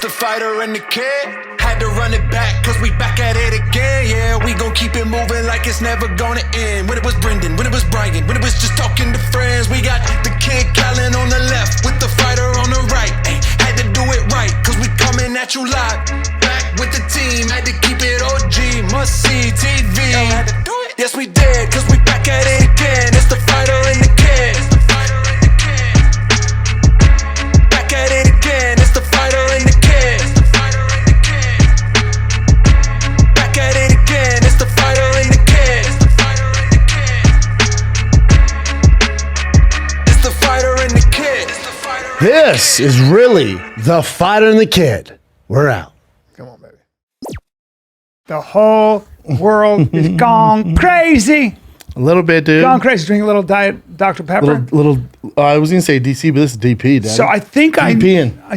the fighter and the kid. Had to run it back, cause we back at it again. Yeah, we gon' keep it moving like it's never gonna end. When it was Brendan, when it was Bryan, when it was just talking to friends. We got the kid Callen on the left, with the fighter on the right. Ay, had to do it right, cause we coming at you live. Back with the team, had to keep it OG, must see TV. Had to do it. Yes, we did, cause we back at it again. It's the fighter and the kid. Back at it again, it's the fighter and the kid. Back at it again, it's the fighter and the kid. It's the fighter and the kid. This is really the fighter and the kid. We're out. Come on, baby. The whole world is gone crazy. A little bit, dude. Gone crazy. Drink a little Diet Dr. Pepper. I was going to say DC, but this is DP, Daddy. So I think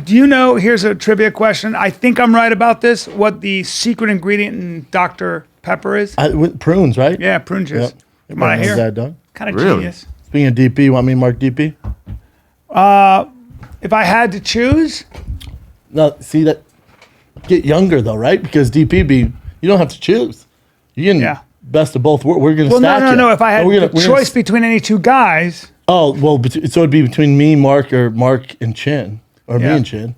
do you know, here's a trivia question. I think I'm right about this, what the secret ingredient in Dr. Pepper is. With prunes, right? Yeah, prune juice. Yep. Come on, I hear. That done? Kind of Really? genius. Speaking of DP, you want me to mark DP? If I had to choose, No, see that. Get younger, though, right? Because DP, you don't have to choose. You can best of both worlds. We're going to stack it. no. If I had the choice between any two guys. Oh, well, so it'd be between me, Mark, or Mark and Chin. Or me and Chin.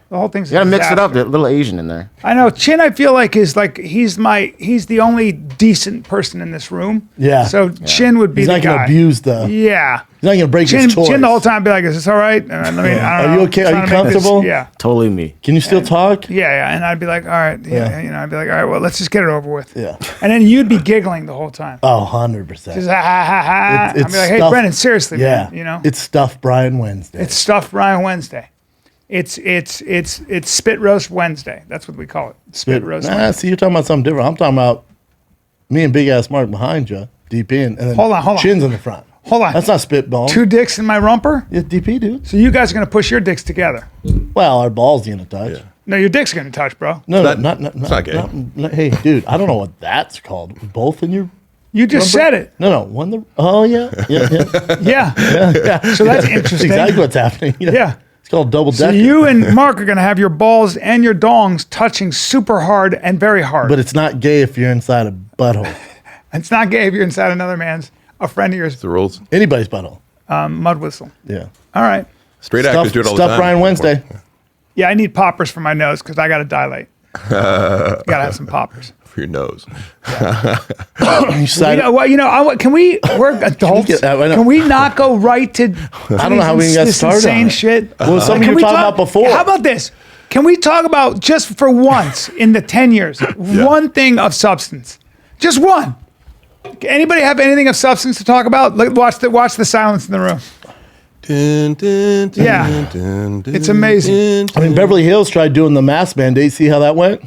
The whole thing's You gotta mix it up, a little Asian in there. I know. Chin, I feel like he's the only decent person in this room. Yeah. So Chin would be He's the not guy. going to abuse the... Yeah. He's not going to break Chin, his toys. Chin the whole time be like, is this all right? And I mean, I don't Are know. you okay? Are Trying you to make this- comfortable? Yeah. Totally me. Can you still talk? Yeah. And I'd be like, all right. Yeah. You know, I'd be like, all right, well, let's just get it over with. Yeah. And then you'd be giggling the whole time. Oh, 100%. Just ha ha ha ha. It's I'd be like, hey, stuff- Brennan, seriously, Yeah. man. You know? It's Stuff Brian Wednesday. It's Stuffed Ryan Wednesday. It's Spit Roast Wednesday. That's what we call it. Spit Roast Wednesday. See, you're talking about something different. I'm talking about me and Big Ass Mark behind you, DP, and then Hold on. Chin's in the front. Hold on. That's not spitball. Two dicks in my rumper? It's DP, dude. So you guys are going to push your dicks together. Well, our balls going to touch. Yeah. No, your dick's going to touch, bro. No, That- not it's not gay. hey, dude, I don't know what that's called. Both in your... You just rumper? said it. No. Oh, yeah. Yeah. Yeah. So that's That's interesting. exactly what's happening. Yeah. It's called double So decker. you and Mark are going to have your balls and your dongs touching super hard and very hard. But it's not gay if you're inside a butthole. It's not gay if you're inside another man's, a friend of yours, The rules. Anybody's butthole. mud whistle. Yeah. All right. Straight actors do it all the Stuff time. Brian Wednesday. Yeah, I need poppers for my nose because I got to dilate. Got to have some poppers. For your nose. You side- Can we? We're adults. get that right now? Can we not go right to? I don't know how we even got this started insane on it. shit. Well, something Can you were we talking talk- about before. How about this? Can we talk about just for once in the 10 years, one thing of substance, just one? Anybody have anything of substance to talk about? Watch the silence in the room. Yeah. It's amazing. I mean, Beverly Hills tried doing the mask mandate. See how that went?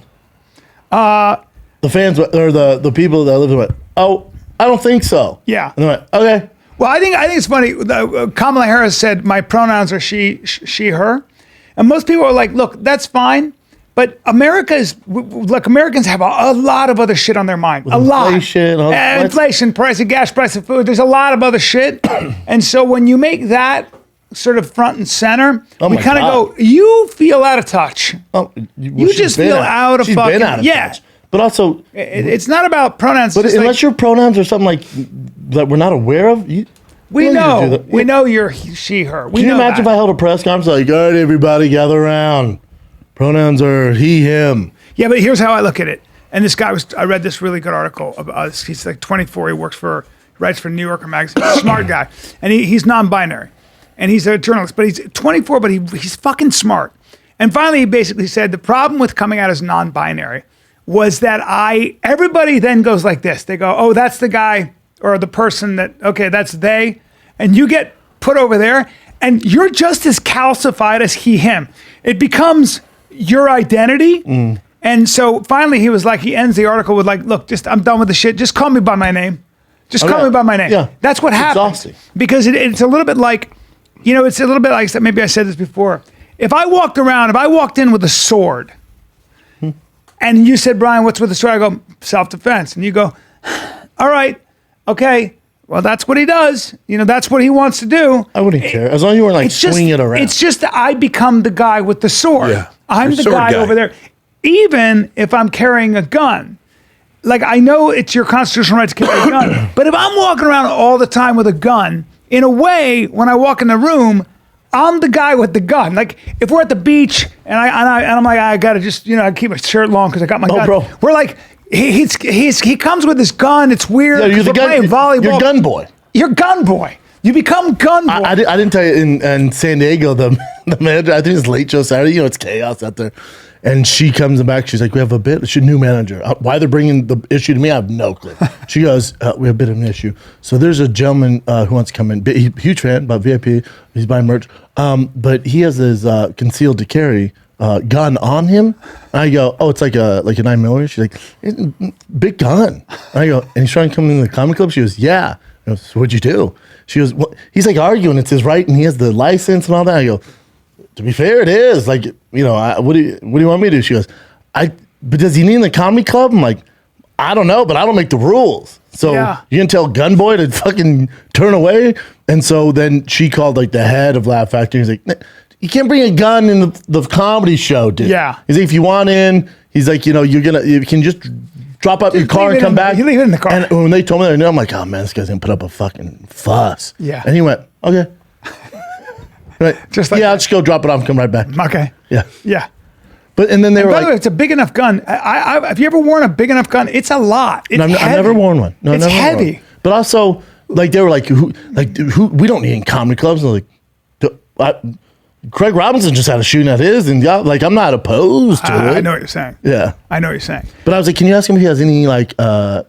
The fans or the people that lived there went, oh, I don't think so. Yeah. And they went, okay. Well, I think it's funny. Kamala Harris said my pronouns are she, her, and most people are like, look, that's fine. But Americans have a lot of other shit on their mind. inflation, Inflation, price of gas, price of food. There's a lot of other shit. And so when you make that sort of front and center, we my kind of God. go, you feel out of touch. Oh, You she's just been feel out of she's fucking- been out of yeah. touch. But also, It's not about pronouns. but it's unless like, your pronouns are something like that we're not aware of, we you do know. that. We know you're she, her. We Can you know imagine that. if I held a press conference like, all right, everybody gather around. Pronouns are he, him. Yeah, but here's how I look at it. And this guy I read this really good article about, he's like 24. He writes for New Yorker magazine, smart guy. And he's non-binary. And he's a journalist, but he's 24, but he's fucking smart. And finally, he basically said the problem with coming out as non-binary was that everybody then goes like this. They go, oh, that's the guy or the person okay, that's they. And you get put over there and you're just as calcified as he, him. It becomes your identity. And so finally he was like, he ends the article with like, look, I'm done with the shit. Just call me by my name. Just call me by my name. Yeah. That's what It's happens. exhausting. Because it's a little bit like, it's a little bit like, maybe I said this before. If I walked in with a sword and you said, Brian, what's with the sword? I go, self-defense. And you go, all right, okay. Well, that's what he does. That's what he wants to do. I wouldn't care. As long as you weren't like swinging it around. It's just that I become the guy with the sword. Yeah. I'm You're the sword guy over there. Even if I'm carrying a gun. Like, I know it's your constitutional right to carry a gun, but if I'm walking around all the time with a gun, in a way, when I walk in the room, I'm the guy with the gun. Like, if we're at the beach and I'm like, I gotta just, I keep my shirt long because I got my gun. Bro. We're like, he comes with his gun. It's weird. Yeah, you're the we're gun. playing volleyball. You're gun boy. You're gun boy. You become gun boy. I didn't tell you in San Diego, the manager, I think it's late show Saturday, it's chaos out there. And she comes back, she's like, we have a bit, she's a new manager. Why they're bringing the issue to me, I have no clue. She goes, we have a bit of an issue. So there's a gentleman who wants to come in, huge fan, about VIP, he's buying merch, but he has his concealed to carry gun on him. And I go, oh, it's like a 9mm. She's like, big gun. And I go, and he's trying to come in the comedy club? She goes, yeah. I go, so what'd you do? She goes, well, he's like arguing, it's his right, and he has the license and all that. I go, to be fair, it is. Like, what do you want me to do? She goes, but does he need in the comedy club? I'm like, I don't know, but I don't make the rules. So you can tell Gunboy to fucking turn away. And so then she called like the head of Laugh Factory. He's like, you can't bring a gun in the comedy show, dude. Yeah. He's like, if you want in, he's like, you can just drop out your car and come back. You leave it in the car. And when they told me that, I'm like, oh man, this guy's gonna put up a fucking fuss. Yeah. And he went, okay. Right. Just like I'll just go drop it off and come right back. Okay. Yeah. Yeah. But and then they were By like, the way, it's a big enough gun. Have you ever worn a big enough gun? It's a lot. It's I've heavy. never worn one. No, it's never worn heavy. one. But also, like they were like, who? We don't need in comedy clubs. And like, Craig Robinson just had a shooting at his, and like I'm not opposed to it. I know what you're saying. Yeah. I know what you're saying. But I was like, can you ask him if he has any like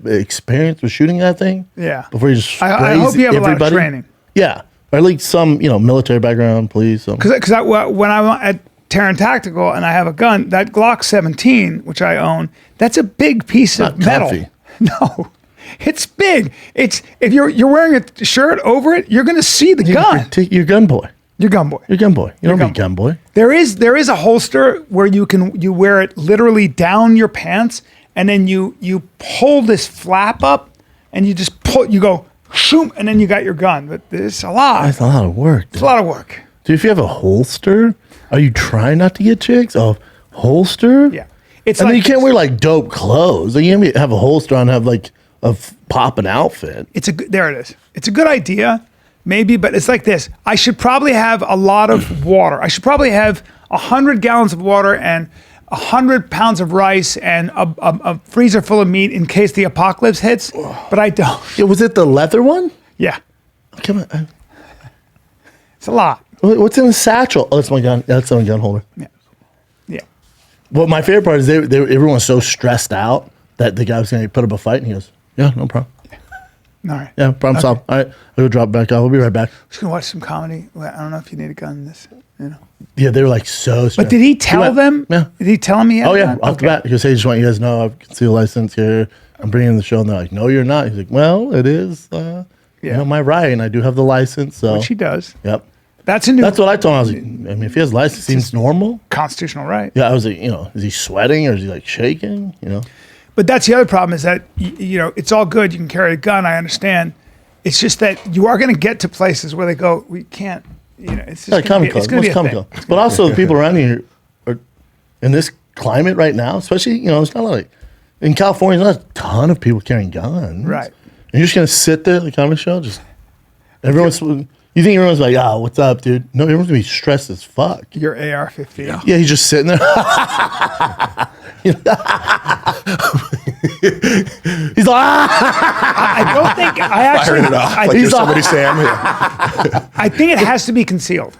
experience with shooting that thing? Yeah. Before he just I hope you have everybody? a lot of training. Yeah. Or at least some, military background, police. Because when I'm at Terran Tactical and I have a gun, that Glock 17, which I own, that's a big piece of metal. Comfy. No, it's big. It's if you're wearing a shirt over it, you're going to see the gun. You're gun boy. You're gun boy. You're gun boy. You don't be gun boy. There is a holster where you wear it literally down your pants, and then you pull this flap up, and you just pull. You go shoom, and then you got your gun. But it's a lot. That's a lot of work. It's a lot of work. Dude, if you have a holster, are you trying not to get chicks? Oh, holster? Yeah. It's and like then you can't wear like dope clothes. Like, you can't have a holster on and have like a popping outfit. There it is. It's a good idea, maybe, but it's like this. I should probably have a lot of water. I should probably have 100 gallons of water and 100 pounds of rice and a freezer full of meat in case the apocalypse hits, but I don't. Yeah, was it the leather one? Yeah. Come on. It's a lot. What's in the satchel? Oh, that's my gun. That's my gun holder. Yeah. Yeah. Well, my favorite part is everyone was so stressed out that the guy was going to put up a fight, and he goes, yeah, no problem. All right. Yeah, problem solved. All right, I'll go drop it back off. We'll be right back. Just gonna watch some comedy. Well, I don't know if you need a gun in this, Yeah, they were like so stressed. But did he tell them? Yeah. Did he tell him he had Oh, a yeah, gun? off the bat. He goes, hey, just want you guys to know I've concealed license here. I'm bringing in the show. And they're like, no, you're not. He's like, well, it is my right, and I do have the license. So. Which he does. Yep. That's a new That's what I told him. I was like, I mean, if he has license, it seems normal. constitutional right. Yeah, I was like, is he sweating or is he like shaking? But that's the other problem is that, it's all good. You can carry a gun. I understand. It's just that you are going to get to places where they go, we can't, it's just going to be a thing. But also the people around here are in this climate right now, especially, it's not like in California, there's not a ton of people carrying guns. Right. And you're just going to sit there at the comedy show, you think everyone's like, what's up, dude? No, everyone's going to be stressed as fuck. Your AR-15. Yeah, he's just sitting there. He's like, I don't think, I actually, Firing it off like I, you're somebody Sam. Yeah. I think it has to be concealed.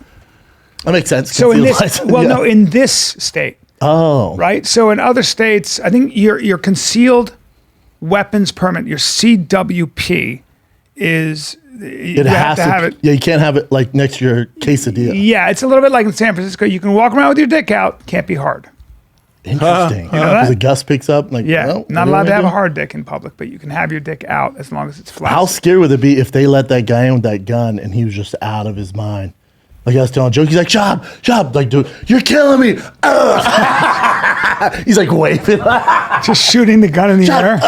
That makes sense. So in Concealed this, license, well, yeah. no, in this state, right? So in other states, I think your concealed weapons permit, your CWP, is you have to have it. Yeah, you can't have it like next to your quesadilla. Yeah, it's a little bit like in San Francisco. You can walk around with your dick out. Can't be hard. Interesting. You know that? Because the gust picks up. Like, Yeah, well, not what allowed do to I have do? a hard dick in public, but you can have your dick out as long as it's flat. How scary would it be if they let that guy in with that gun and he was just out of his mind? Like I was telling a joke, he's like, Schaub, like, dude, you're killing me. He's like waving. Just shooting the gun in the air.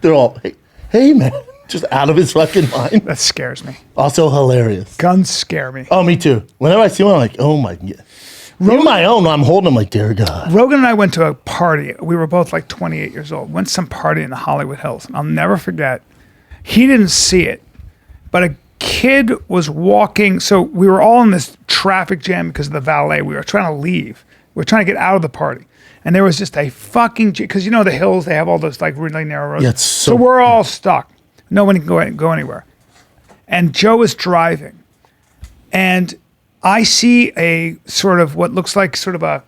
They're all, hey, man, just out of his fucking mind. That scares me. Also hilarious. Guns scare me. Oh, me too. Whenever I see one, I'm like, oh my God. Even my own, I'm holding him like, dear God. Rogan and I went to a party. We were both like 28 years old. Went to some party in the Hollywood Hills. And I'll never forget. He didn't see it, but a kid was walking. So we were all in this traffic jam because of the valet. We were trying to leave. We were trying to get out of the party. And there was just a fucking, because you know the hills, they have all those like really narrow roads. Yeah, it's so so we're all stuck. No one can go anywhere. And Joe is driving. And I see a sort of what looks like sort of a,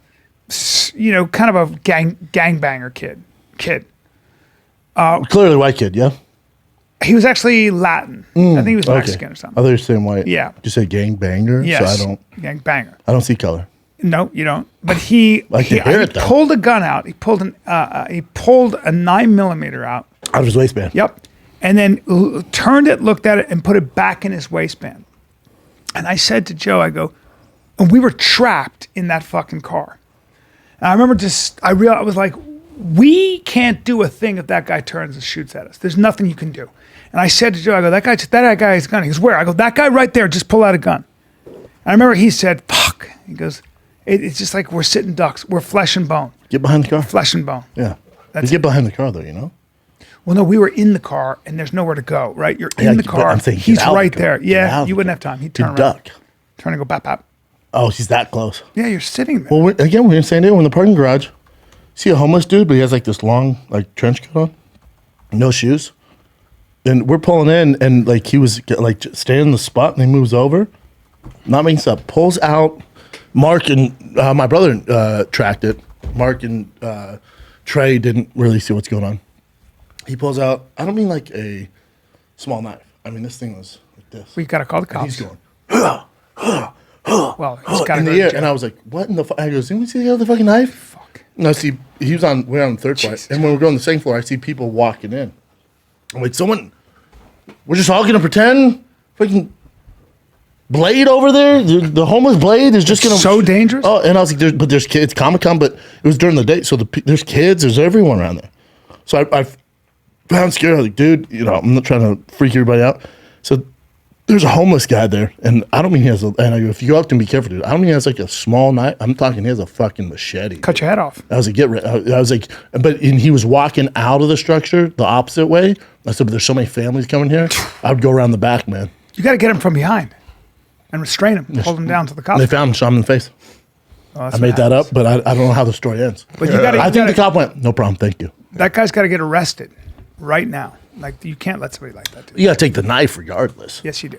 you know, kind of a gangbanger kid. Clearly white kid, yeah? He was actually Latin. I think he was Mexican or I something. thought you were saying white. Yeah. Did you say gang banger? Yes. So Gangbanger. I don't see color. No, you don't. But he hear it, though. pulled a gun out. He pulled a 9mm out. Out of his waistband. Yep. And then turned it, looked at it, and put it back in his waistband. And I said to Joe, I go, and we were trapped in that fucking car. And I remember I was like, we can't do a thing if that guy turns and shoots at us. There's nothing you can do. And I said to Joe, I go, that guy has a gun. He goes, where? I go, that guy right there, just pull out a gun. And I remember he said, fuck. He goes, it's just like we're sitting ducks. We're flesh and bone. Get behind the car. Flesh and bone. Yeah. You get behind the car, though, you know? Well, no, we were in the car, and there's nowhere to go, right? You're in the but car. I'm saying get He's out of right the car. there. Get Yeah, out of you the wouldn't car. have time. He'd You turn around. duck. Trying to go bap, bap. Oh, he's that close. Yeah, you're sitting there. Well, we're in San Diego, we're in the parking garage. See a homeless dude, but he has like this long like trench coat on, no shoes. And we're pulling in, and like he was like staying in the spot, and he moves over, not making stuff, pulls out. Mark and my brother tracked it. Mark and Trey didn't really see what's going on. He pulls out, I don't mean like a small knife. I mean, this thing was like this. We got to call the And cops. he's going, Well, he's got to in go the to air. jail. And I was like, what in the fuck? I go, didn't we see the other fucking knife? Fuck. No, see, we're on the third floor. And when we're going to the second floor, I see people walking in. I'm like, we're just all going to pretend fucking Blade over there, the homeless Blade is just going to. So dangerous? Oh, and I was like, there's kids, Comic-Con, but it was during the day. So there's kids, there's everyone around there. So I found scared. I was like, dude, you know, I'm not trying to freak everybody out. So there's a homeless guy there, and I don't mean he has and I go, if you go up to him, be careful, dude. I don't mean he has like a small knife. I'm talking he has a fucking machete. Cut your head off. I was like, get rid. I was like, and he was walking out of the structure the opposite way. I said, but there's so many families coming here. I would go around the back, man. You got to get him from behind and restrain him, hold him down to the cops. They found him, shot him in the face. Oh, that's I what made that happens. up, but I don't know how the story ends. But you gotta- I you think the gotta- cop went, no problem, thank you. That guy's got to get arrested right now. Like, you can't let somebody like that do it. You got to take the knife regardless. Yes, you do.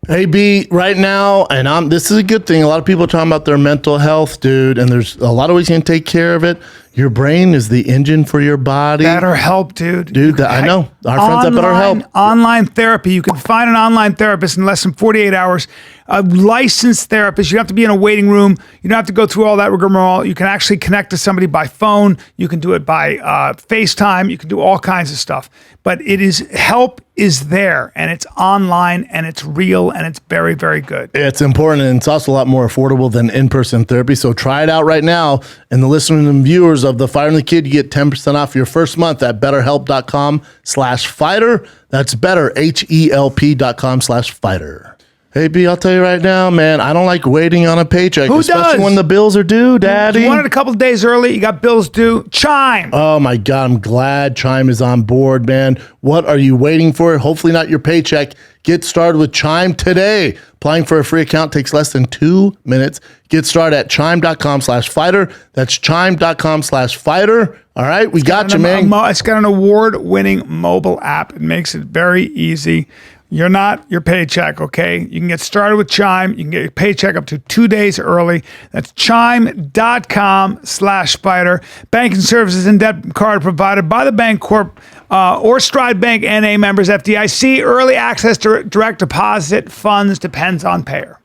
Hey, B, right now, and this is a good thing. A lot of people are talking about their mental health, dude, and there's a lot of ways you can take care of it. Your brain is the engine for your body. BetterHelp, dude. Dude, I know. Our friends at BetterHelp. Online therapy. You can find an online therapist in less than 48 hours. A licensed therapist. You don't have to be in a waiting room. You don't have to go through all that rigmarole. You can actually connect to somebody by phone. You can do it by FaceTime. You can do all kinds of stuff. But help is there, and it's online, and it's real, and it's very, very good. It's important, and it's also a lot more affordable than in-person therapy. So try it out right now. And the listeners and viewers of The Fighter and the Kid, you get 10% off your first month at betterhelp.com/fighter. That's better, HELP.com/fighter. Hey, B, I'll tell you right now, man, I don't like waiting on a paycheck, Who especially does? when the bills are due, Daddy. You want it a couple of days early. You got bills due. Chime. Oh my God, I'm glad Chime is on board, man. What are you waiting for? Hopefully not your paycheck. Get started with Chime today. Applying for a free account takes less than 2 minutes. Get started at chime.com/fighter. That's chime.com/fighter. All right, we got you, man. It's got an award-winning mobile app. It makes it very easy. You're not your paycheck, okay? You can get started with Chime. You can get your paycheck up to 2 days early. That's chime.com/fighter. Banking services and debit card provided by the Bank Corp or Stride Bank NA members FDIC. Early access to direct deposit funds depends on payer.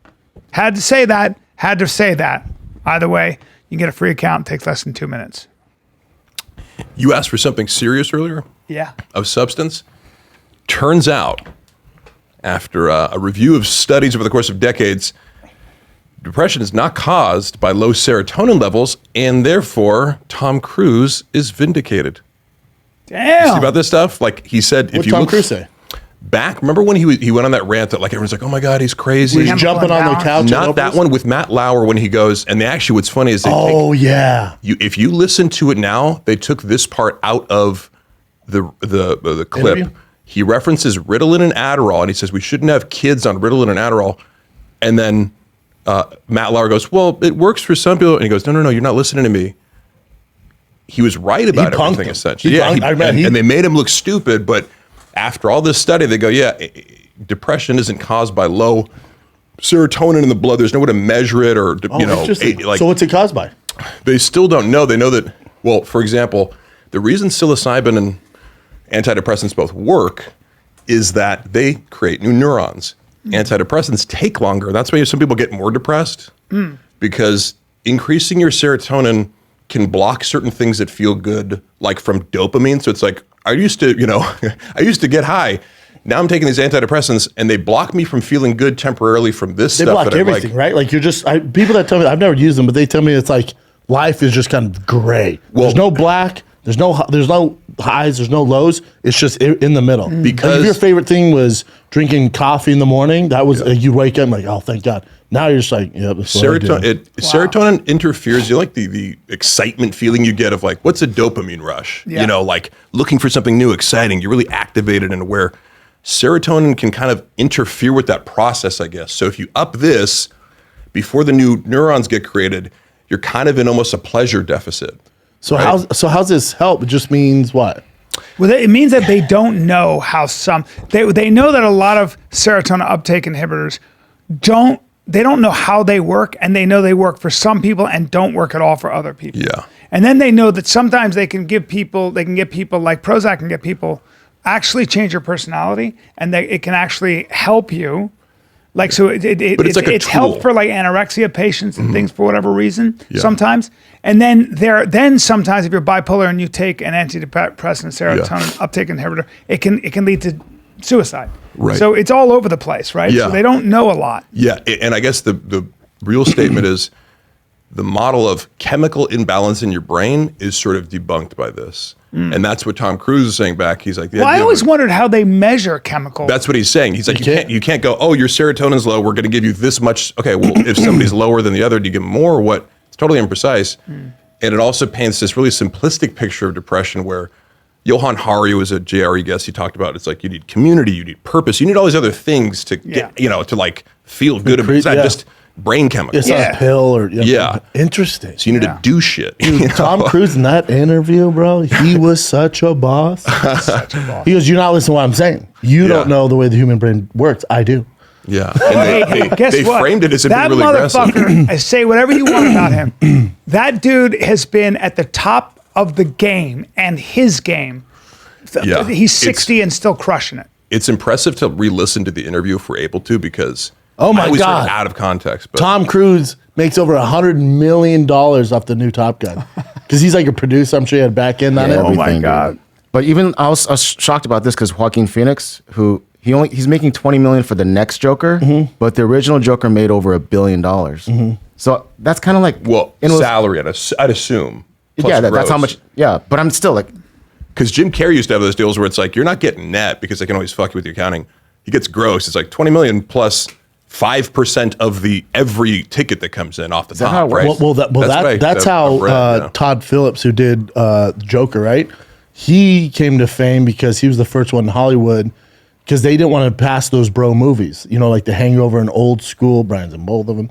Had to say that. Either way, you can get a free account. It takes less than 2 minutes. You asked for something serious earlier Yeah. of substance. Turns out, after a review of studies over the course of decades, depression is not caused by low serotonin levels, and therefore Tom Cruise is vindicated. Damn. See about this stuff? Like he said, What if you Tom look, Cruise say? remember when he went on that rant that like everyone's like, oh my God, he's crazy. He's jumping on the couch. Not that one with Matt Lauer when he goes, and actually what's funny is if you listen to it now, they took this part out of the clip. Interview? He references Ritalin and Adderall, and he says we shouldn't have kids on Ritalin and Adderall. And then Matt Lauer goes, well, it works for some people. And he goes, no, you're not listening to me. He was right about everything, essentially. And they made him look stupid, but after all this study, they go, depression isn't caused by low serotonin in the blood. There's no way to measure it or, so what's it caused by? They still don't know. They know that, well, for example, the reason psilocybin and antidepressants both work is that they create new neurons. Antidepressants take longer. That's why some people get more depressed because increasing your serotonin can block certain things that feel good, like from dopamine. So it's like, I used to get high. Now I'm taking these antidepressants and they block me from feeling good temporarily from this stuff. They block everything, right? Like people that tell me, I've never used them, but they tell me it's like life is just kind of gray. Well, there's no black, there's no highs, there's no lows. It's just in the middle. Because like if your favorite thing was drinking coffee in the morning, that was you wake up and like, oh, thank God. Now you're just like, serotonin interferes. You like the excitement feeling you get of like, what's a dopamine rush? Yeah. Like looking for something new, exciting. You're really activated and aware. Serotonin can kind of interfere with that process, I guess. So if you up this before the new neurons get created, you're kind of in almost a pleasure deficit. So how's this help? It just means what? Well, it means that they don't know how they know that a lot of serotonin uptake inhibitors they don't know how they work, and they know they work for some people and don't work at all for other people. Yeah. And then they know that sometimes they can get people like Prozac can get people actually change your personality, and it can actually help you. Like, so it's helped for like anorexia patients and things for whatever reason sometimes. And then sometimes if you're bipolar and you take an antidepressant serotonin uptake inhibitor, it can lead to suicide. Right. So it's all over the place, right? Yeah. So they don't know a lot. Yeah, and I guess the real statement is the model of chemical imbalance in your brain is sort of debunked by this. And that's what Tom Cruise is saying back. He's like, I always wondered how they measure chemical. That's what he's saying. He's like, you can't go, oh, your serotonin's low, we're going to give you this much. Okay, well, if somebody's lower than the other, do you give them more or what? It's totally imprecise. And it also paints this really simplistic picture of depression where Johan Hari was a JRE guest. He talked about it's like you need community, you need purpose, you need all these other things to get, to like feel good. It's not just brain chemicals. It's not a pill or interesting. So you need to do shit. Dude, Tom Cruise in that interview, bro, he was such a boss. He goes, "You're not listening to what I'm saying. You don't know the way the human brain works. I do." Yeah. And guess what? Framed it as if that really motherfucker. I say whatever you want about him. That dude has been at the top of the game and his game. Yeah. He's 60 and still crushing it. It's impressive to re-listen to the interview if we're able to, because oh my I was God, sort of out of context. But Tom Cruise makes over $100 million off the new Top Gun because he's like a producer. I'm sure he had back end on it. Oh my God! Dude. But even I was shocked about this because Joaquin Phoenix, who he's making $20 million for the next Joker, but the original Joker made over $1 billion. So that's kind of like salary. I'd assume. Yeah, that's how much. Yeah, but I'm still like, because Jim Carrey used to have those deals where it's like you're not getting net because they can always fuck you with the accounting. He gets gross. It's like 20 million plus 5% of every ticket that comes in off the top. Right? That's how Todd Phillips, who did Joker, right? He came to fame because he was the first one in Hollywood because they didn't want to pass those bro movies, like the Hangover and Old School. Brian's in both of them.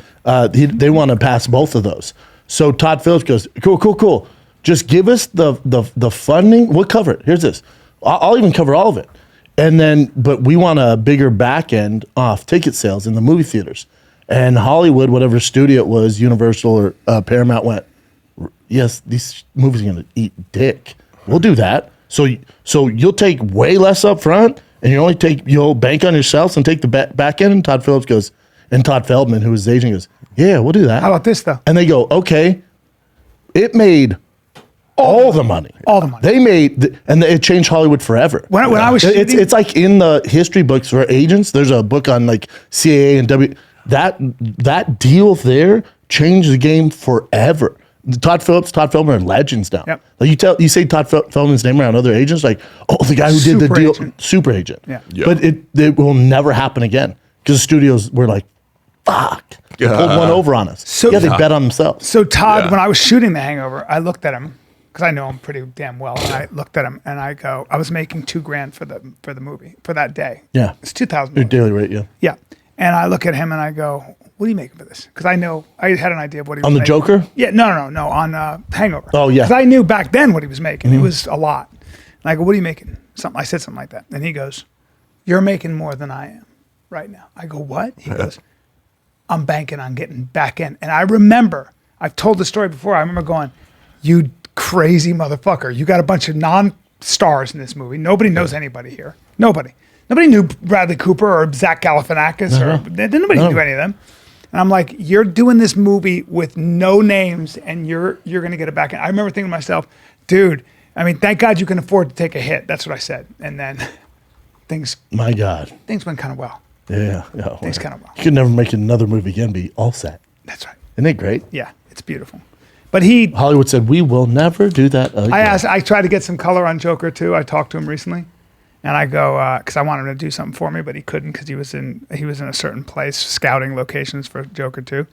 They want to pass both of those. So Todd Phillips goes, cool. Just give us the funding. We'll cover it. Here's this. I'll even cover all of it. And then, but we want a bigger back end off ticket sales in the movie theaters. And Hollywood, whatever studio it was, Universal or Paramount went, yes, these movies are going to eat dick. We'll do that. So you'll take way less up front and you'll bank on yourselves and take the back end. And Todd Phillips goes, and Todd Feldman, who was his agent, goes, yeah, we'll do that. How about this though? And they go, okay. It made all the money. All the money. They made, and it changed Hollywood forever. When I was shooting, it's like in the history books for agents. There's a book on like CAA and W. That deal there changed the game forever. Todd Phillips are legends now. Yep. Like you say Todd Phillips' name around other agents, like, oh, the guy who did the Super deal, agent. super agent. Yeah. Yeah. But it will never happen again because the studios were like, fuck, they pulled one over on us. So- they bet on themselves. So Todd, Yeah. when I was shooting The Hangover, I looked at him because I know him pretty damn well. And I looked at him and I go, I was making $2,000 for the movie for that day. Yeah. It's $2,000. Your daily rate, yeah. Yeah. And I look at him and I go, what are you making for this? Because I know I had an idea of what he was On the making. Joker? Yeah, no, on Hangover. Oh, yeah. Because I knew back then what he was making. It was a lot. And I go, what are you making? I said something like that. And he goes, you're making more than I am right now. I go, what? He goes, I'm banking on getting back in. And I remember, I've told the story before. I remember going, you crazy motherfucker. You got a bunch of non-stars in this movie. Nobody knows anybody here. Nobody knew Bradley Cooper or Zach Galifianakis or nobody knew any of them. And I'm like, you're doing this movie with no names and you're going to get it back in. I remember thinking to myself, dude, I mean, thank God you can afford to take a hit. That's what I said. And then things My God. went kind of well. Yeah. Things kind of well. You could never make another movie again be all set. That's right. Isn't it great? Yeah, it's beautiful. But he, Hollywood said, we will never do that again. I tried to get some color on Joker too. I talked to him recently, and I go because I wanted him to do something for me, but he couldn't because he was in a certain place scouting locations for Joker 2,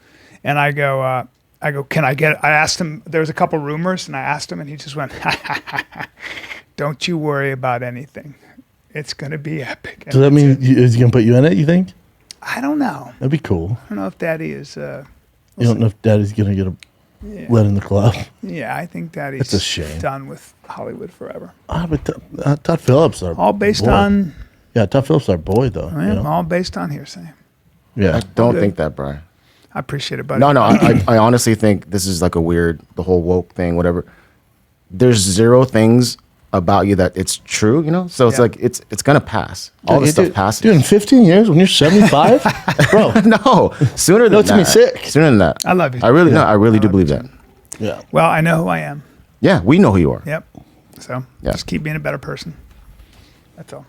and I go, can I get? I asked him. There was a couple rumors, and I asked him, and he just went, "Don't you worry about anything. It's gonna be epic." And Does that mean is he going to put you in it, you think? I don't know. That'd be cool. I don't know if Daddy is. You don't know if Daddy's going to get let in the club. Yeah, I think Daddy's That's a shame. done with Hollywood forever. But Todd Phillips, our All based boy. on. Yeah, Todd Phillips, our boy, though. Yeah, you know? all based on hearsay. Yeah. I don't good. think that, Brian. I appreciate it, buddy. No, I honestly think this is like a weird, the whole woke thing, whatever. There's zero things about you that it's true, you know? So it's Yeah. like, it's gonna pass. All this stuff passes. Dude, in 15 years, when you're 75, bro. No, sooner than That's that. me sick. Sooner than that. I love you. I really do believe that. Yeah. Well, I know who I am. Yeah, we know who you are. Yep. So Yeah. just keep being a better person. That's all.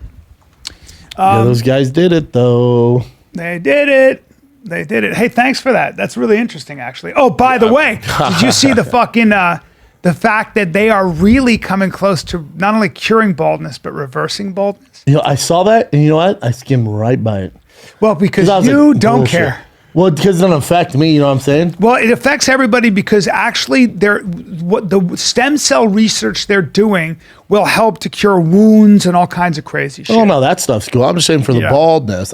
Yeah, those guys did it, though. They did it. They did it. Hey, thanks for that. That's really interesting, actually. Oh, by the way, did you see the fucking the fact that they are really coming close to not only curing baldness but reversing baldness? You know, I saw that, and you know what? I skimmed right by it. Well, because I was you like, don't bullshit. care. Well, because it doesn't affect me, you know what I'm saying? Well, it affects everybody because actually what the stem cell research they're doing will help to cure wounds and all kinds of crazy shit. Oh, no, that stuff's cool. I'm just saying for the Yeah. baldness,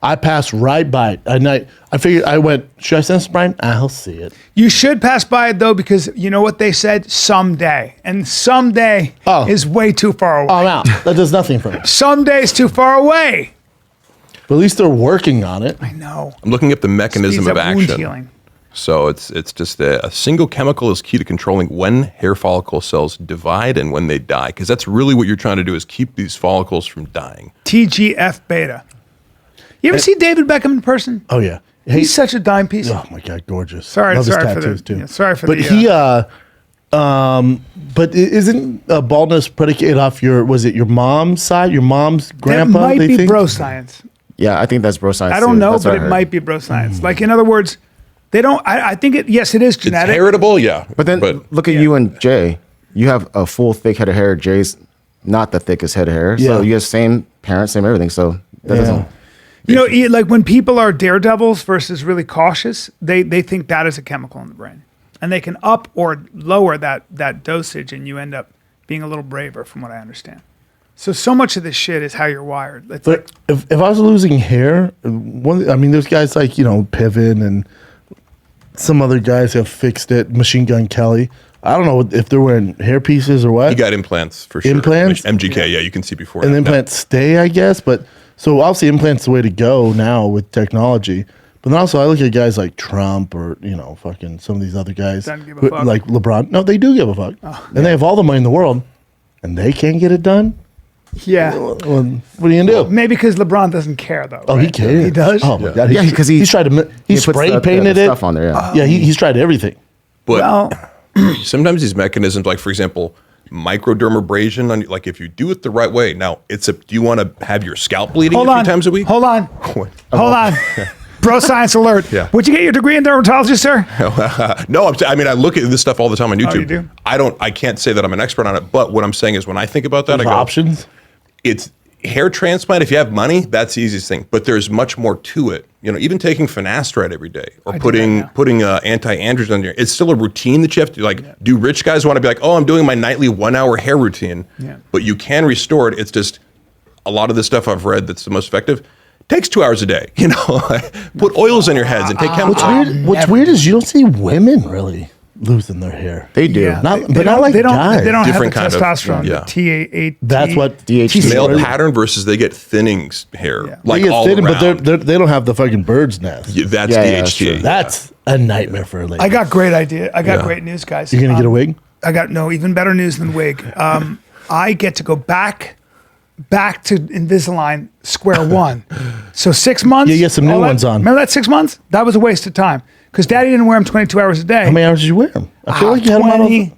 I passed right by it. And I figured, I went, should I send this to Brian? I'll see it. You should pass by it though, because you know what they said? Someday. And someday is way too far away. I'm out. That does nothing for me. Someday's too far away. But at least they're working on it. I know. I'm looking up the mechanism Speeds of up wound action. healing. So it's just a single chemical is key to controlling when hair follicle cells divide and when they die, because that's really what you're trying to do is keep these follicles from dying. TGF beta. You ever see David Beckham in person? Oh, yeah. He's such a dime piece. Oh, my God, gorgeous. Sorry Love his for the- tattoos, too. yeah, sorry for but the, he, but isn't baldness predicated off your mom's side, your mom's grandpa? That might they be think? bro science. Yeah, I think that's bro science. I don't too. know, That's what but I it heard. might be bro science. Like, in other words, they don't, I think it, yes, it is It's genetic. heritable, yeah. But then look at you and Jay. You have a full thick head of hair. Jay's not the thickest head of hair. Yeah. So you have same parents, same everything. So that doesn't. You know, like when people are daredevils versus really cautious, they think that is a chemical in the brain. And they can up or lower that dosage and you end up being a little braver from what I understand. So much of this shit is how you're wired. It's But if I was losing hair, there's guys like, Piven and some other guys have fixed it, Machine Gun Kelly. I don't know if they're wearing hair pieces or what. You got implants for sure. Implants? MGK, yeah, you can see before. And that. implants stay, I guess. But so obviously implants the way to go now with technology. But then also I look at guys like Trump or, fucking some of these other guys. Doesn't give a fuck. Like LeBron. No, they do give a fuck. And they have all the money in the world. And they can't get it done? yeah. Well, what are you going to do? Maybe because LeBron doesn't care though. Oh, right? he cares. He does? Oh, my Yeah. God. Yeah, because he's tried to, he puts spray the painted it. stuff on there. Yeah. Yeah, he's tried everything. But Well, sometimes these mechanisms, like for example, microdermabrasion, on like if you do it the right way. Now, do you want to have your scalp bleeding hold a on. few times a week? Hold on. What? Hold on. Bro science alert. Yeah. Would you get your degree in dermatology, sir? No, I mean, I look at this stuff all the time on YouTube. you do? I can't say that I'm an expert on it, but what I'm saying is when I think about that, There's I go, options. it's hair transplant. If you have money, that's the easiest thing. But there's much more to it. You know, even taking finasteride every day or putting anti-androgens on your, it's still a routine that you have to do. Rich guys want to be like, oh, I'm doing my nightly 1 hour hair routine, but you can restore it. It's just a lot of the stuff I've read that's the most effective takes 2 hours a day. You know, put oils on your heads and take chemicals. What's weird is you don't see women really losing their hair. They do. Yeah. Not They like don't, guys. They don't Different have kind the of- testosterone. yeah. The T8. That's what DHT. Male Really? pattern versus they get thinning hair, Yeah. like they get all thin, around. but they don't have the fucking bird's nest. Yeah, that's Yeah, the yeah, that's HTA. true. That's a nightmare for a lady. I got great idea. I got Yeah. great news, guys. You're gonna get a wig? I got even better news than wig. I get to go back to Invisalign square one. So 6 months. Yeah, you get some new all that- ones on. Remember that 6 months? That was a waste of time because Daddy didn't wear them 22 hours a day. How many hours did you wear them? I feel like you had them 20, on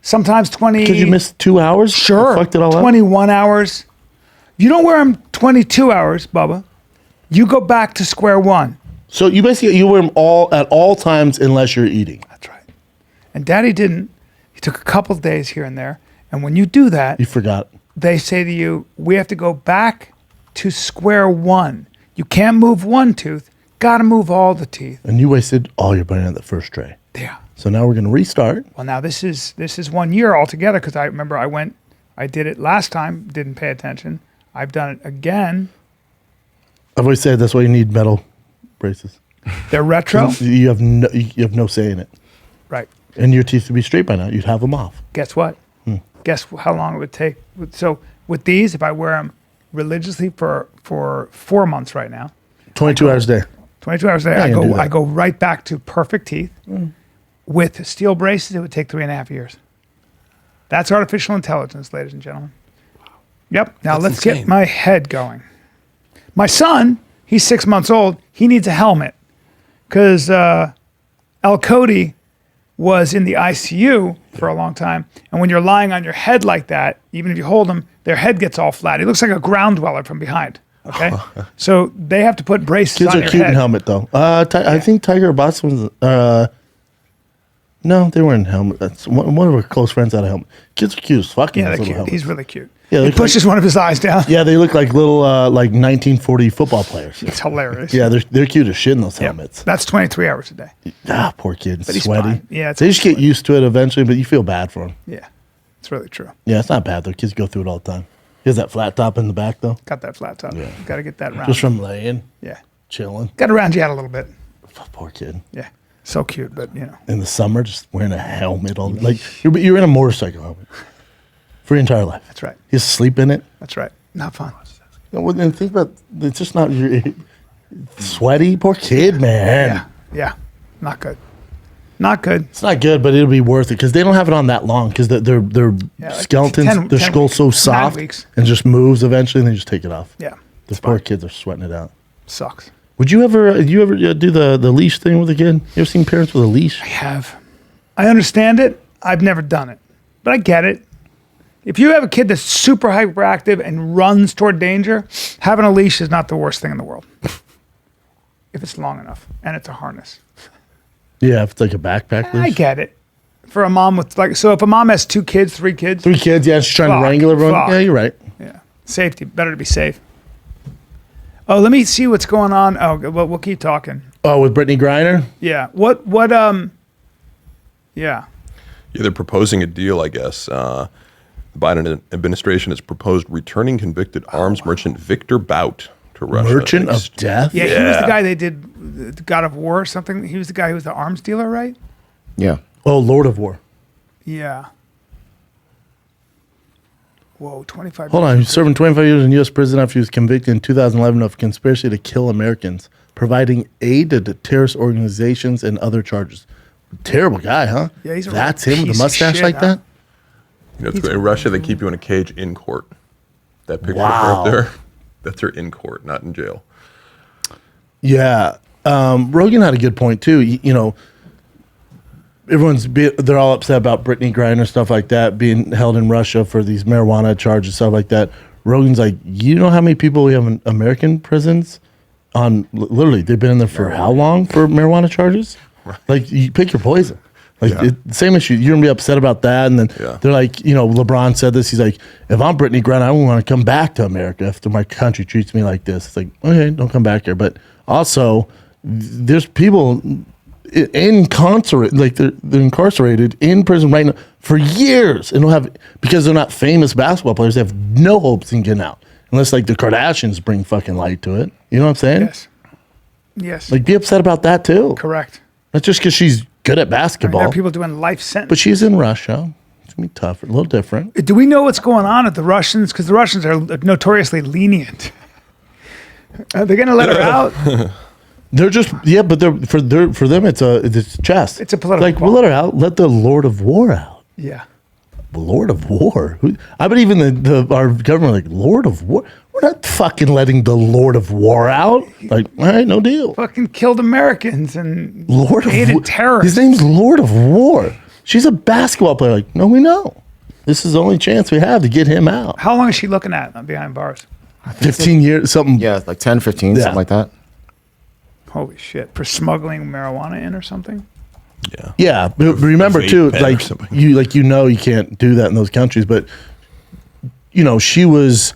sometimes 20. because you missed 2 hours. Sure. You fucked it all up. 21 hours. You don't wear them 22 hours, Bubba. You go back to square one. So you basically you wear them all at all times unless you're eating. That's right. And Daddy didn't. He took a couple of days here and there. And when you do that, You forgot. they say to you, we have to go back to square one. You can't move one tooth. Got to move all the teeth. And you wasted all your money on the first tray. Yeah. So now we're gonna restart. Well, now this is 1 year altogether because I remember I did it last time, didn't pay attention. I've done it again. I've always said that's why you need metal braces. They're retro. You have no say in it. Right. And your teeth would be straight by now. You'd have them off. Guess what? Guess how long it would take. So with these, if I wear them religiously for 4 months right now, 22 hours a day. 22 hours a day, Yeah, you can do that. I go right back to perfect teeth. With steel braces, it would take 3.5 years. That's artificial intelligence, ladies and gentlemen. Yep. Now let's get insane. my head going. My son, he's 6 months old. He needs a helmet because El Cody was in the ICU for a long time. And when you're lying on your head like that, even if you hold them, their head gets all flat. He looks like a ground dweller from behind. Okay. So they have to put braces Kids on are your cute head. in helmet though. I think Tiger Boss was. No, they weren't in helmet. That's one of our close friends had a helmet. Kids are cute as fuck. in Yeah, those they're little cute. helmets. He's really cute. Yeah, he they pushes one of his eyes down. Yeah, they look like little like 1940 football players. It's hilarious. Yeah, they're cute as shit in those Yep. helmets. That's 23 hours a day. Ah, poor kid, he's sweaty. fine. Yeah, it's they just get used to it eventually, but you feel bad for him. Yeah. It's really true. Yeah, it's not bad though. Kids go through it all the time. He has that flat top in the back though, Got that flat top. Got to get that round. just from laying, yeah. chilling. Got to round you out a little bit. Poor kid. Yeah. So cute, but you know. In the summer, just wearing a helmet all like you're in a motorcycle helmet for your entire life. That's right. You sleep in it. That's right. Not fun. And think about it's just not your sweaty. Poor kid, man. Yeah. Yeah. Not good. Not good. It's not good, but it'll be worth it because they don't have it on that long because their like skeletons, 10 their skull's so 9 soft weeks. and just moves eventually, and they just take it off. Yeah. The poor kids are sweating it out. Sucks. Would you ever do the leash thing with a kid? You ever seen parents with a leash? I have. I understand it. I've never done it, but I get it. If you have a kid that's super hyperactive and runs toward danger, having a leash is not the worst thing in the world. If it's long enough and it's a harness. Yeah, if it's like a backpack leash. I get it. For a mom with so if a mom has 2 kids, 3 kids, 3 kids, yeah, she's trying Fuck, to wrangle everyone. fuck. Yeah, you're right. yeah, safety. Better to be safe. Oh, let me see what's going on. Oh, well, we'll keep talking. Oh, with Brittany Griner? Yeah. Yeah. Yeah, they're proposing a deal, I guess. The Biden administration has proposed returning convicted arms merchant Victor Bout to Russia. Merchant of Death? Yeah, he was the guy they did the God of War or something. He was the guy who was the arms dealer, right? Yeah. Oh, Lord of War. Yeah. Whoa, 25 Hold years. on. He's serving 25 years in U.S. prison after he was convicted in 2011 of conspiracy to kill Americans, providing aid to terrorist organizations and other charges. Terrible guy, huh? Yeah, he's a That's real him with piece the of mustache shit, like huh? that? You know, it's in Russia, they keep you in a cage in court. That picture Wow. right there, that's her in court, not in jail. Yeah. Rogan had a good point, too. You know, they're all upset about Brittany Griner, stuff like that, being held in Russia for these marijuana charges, stuff like that. Rogan's like, you know how many people we have in American prisons literally, they've been in there for how long for marijuana charges? Like, you pick your poison. Like, same issue. You're going to be upset about that. And then they're like, LeBron said this. He's like, if I'm Brittany Griner, I don't want to come back to America after my country treats me like this. It's like, okay, don't come back here. But also, there's people incarcerated, like they're incarcerated in prison right now for years, and because they're not famous basketball players, they have no hopes in getting out unless like the Kardashians bring fucking light to it. You know what I'm saying? Yes. Like, be upset about that too. Correct. Not just because she's good at basketball. There are people doing life sentence. But she's in Russia. It's gonna be tougher, a little different. Do we know what's going on at the Russians? Because the Russians are notoriously lenient. Are they going to let her out? They're just but for them it's chess. It's a political like, we'll let her out. Let the Lord of War out. Yeah. The Lord of War. I bet even our government like Lord of War. We're not fucking letting the Lord of War out. Like, all right, no deal. Fucking killed Americans and Lord of War. terrorists. His name's Lord of War. She's a basketball player. Like, no, we know. This is the only chance we have to get him out. How long is she looking at behind bars? 15 years, something. Yeah, like 10, 15, something like that. Holy shit. For smuggling marijuana in or something? Yeah, but remember Vape too, pen or like something. you can't do that in those countries, but she was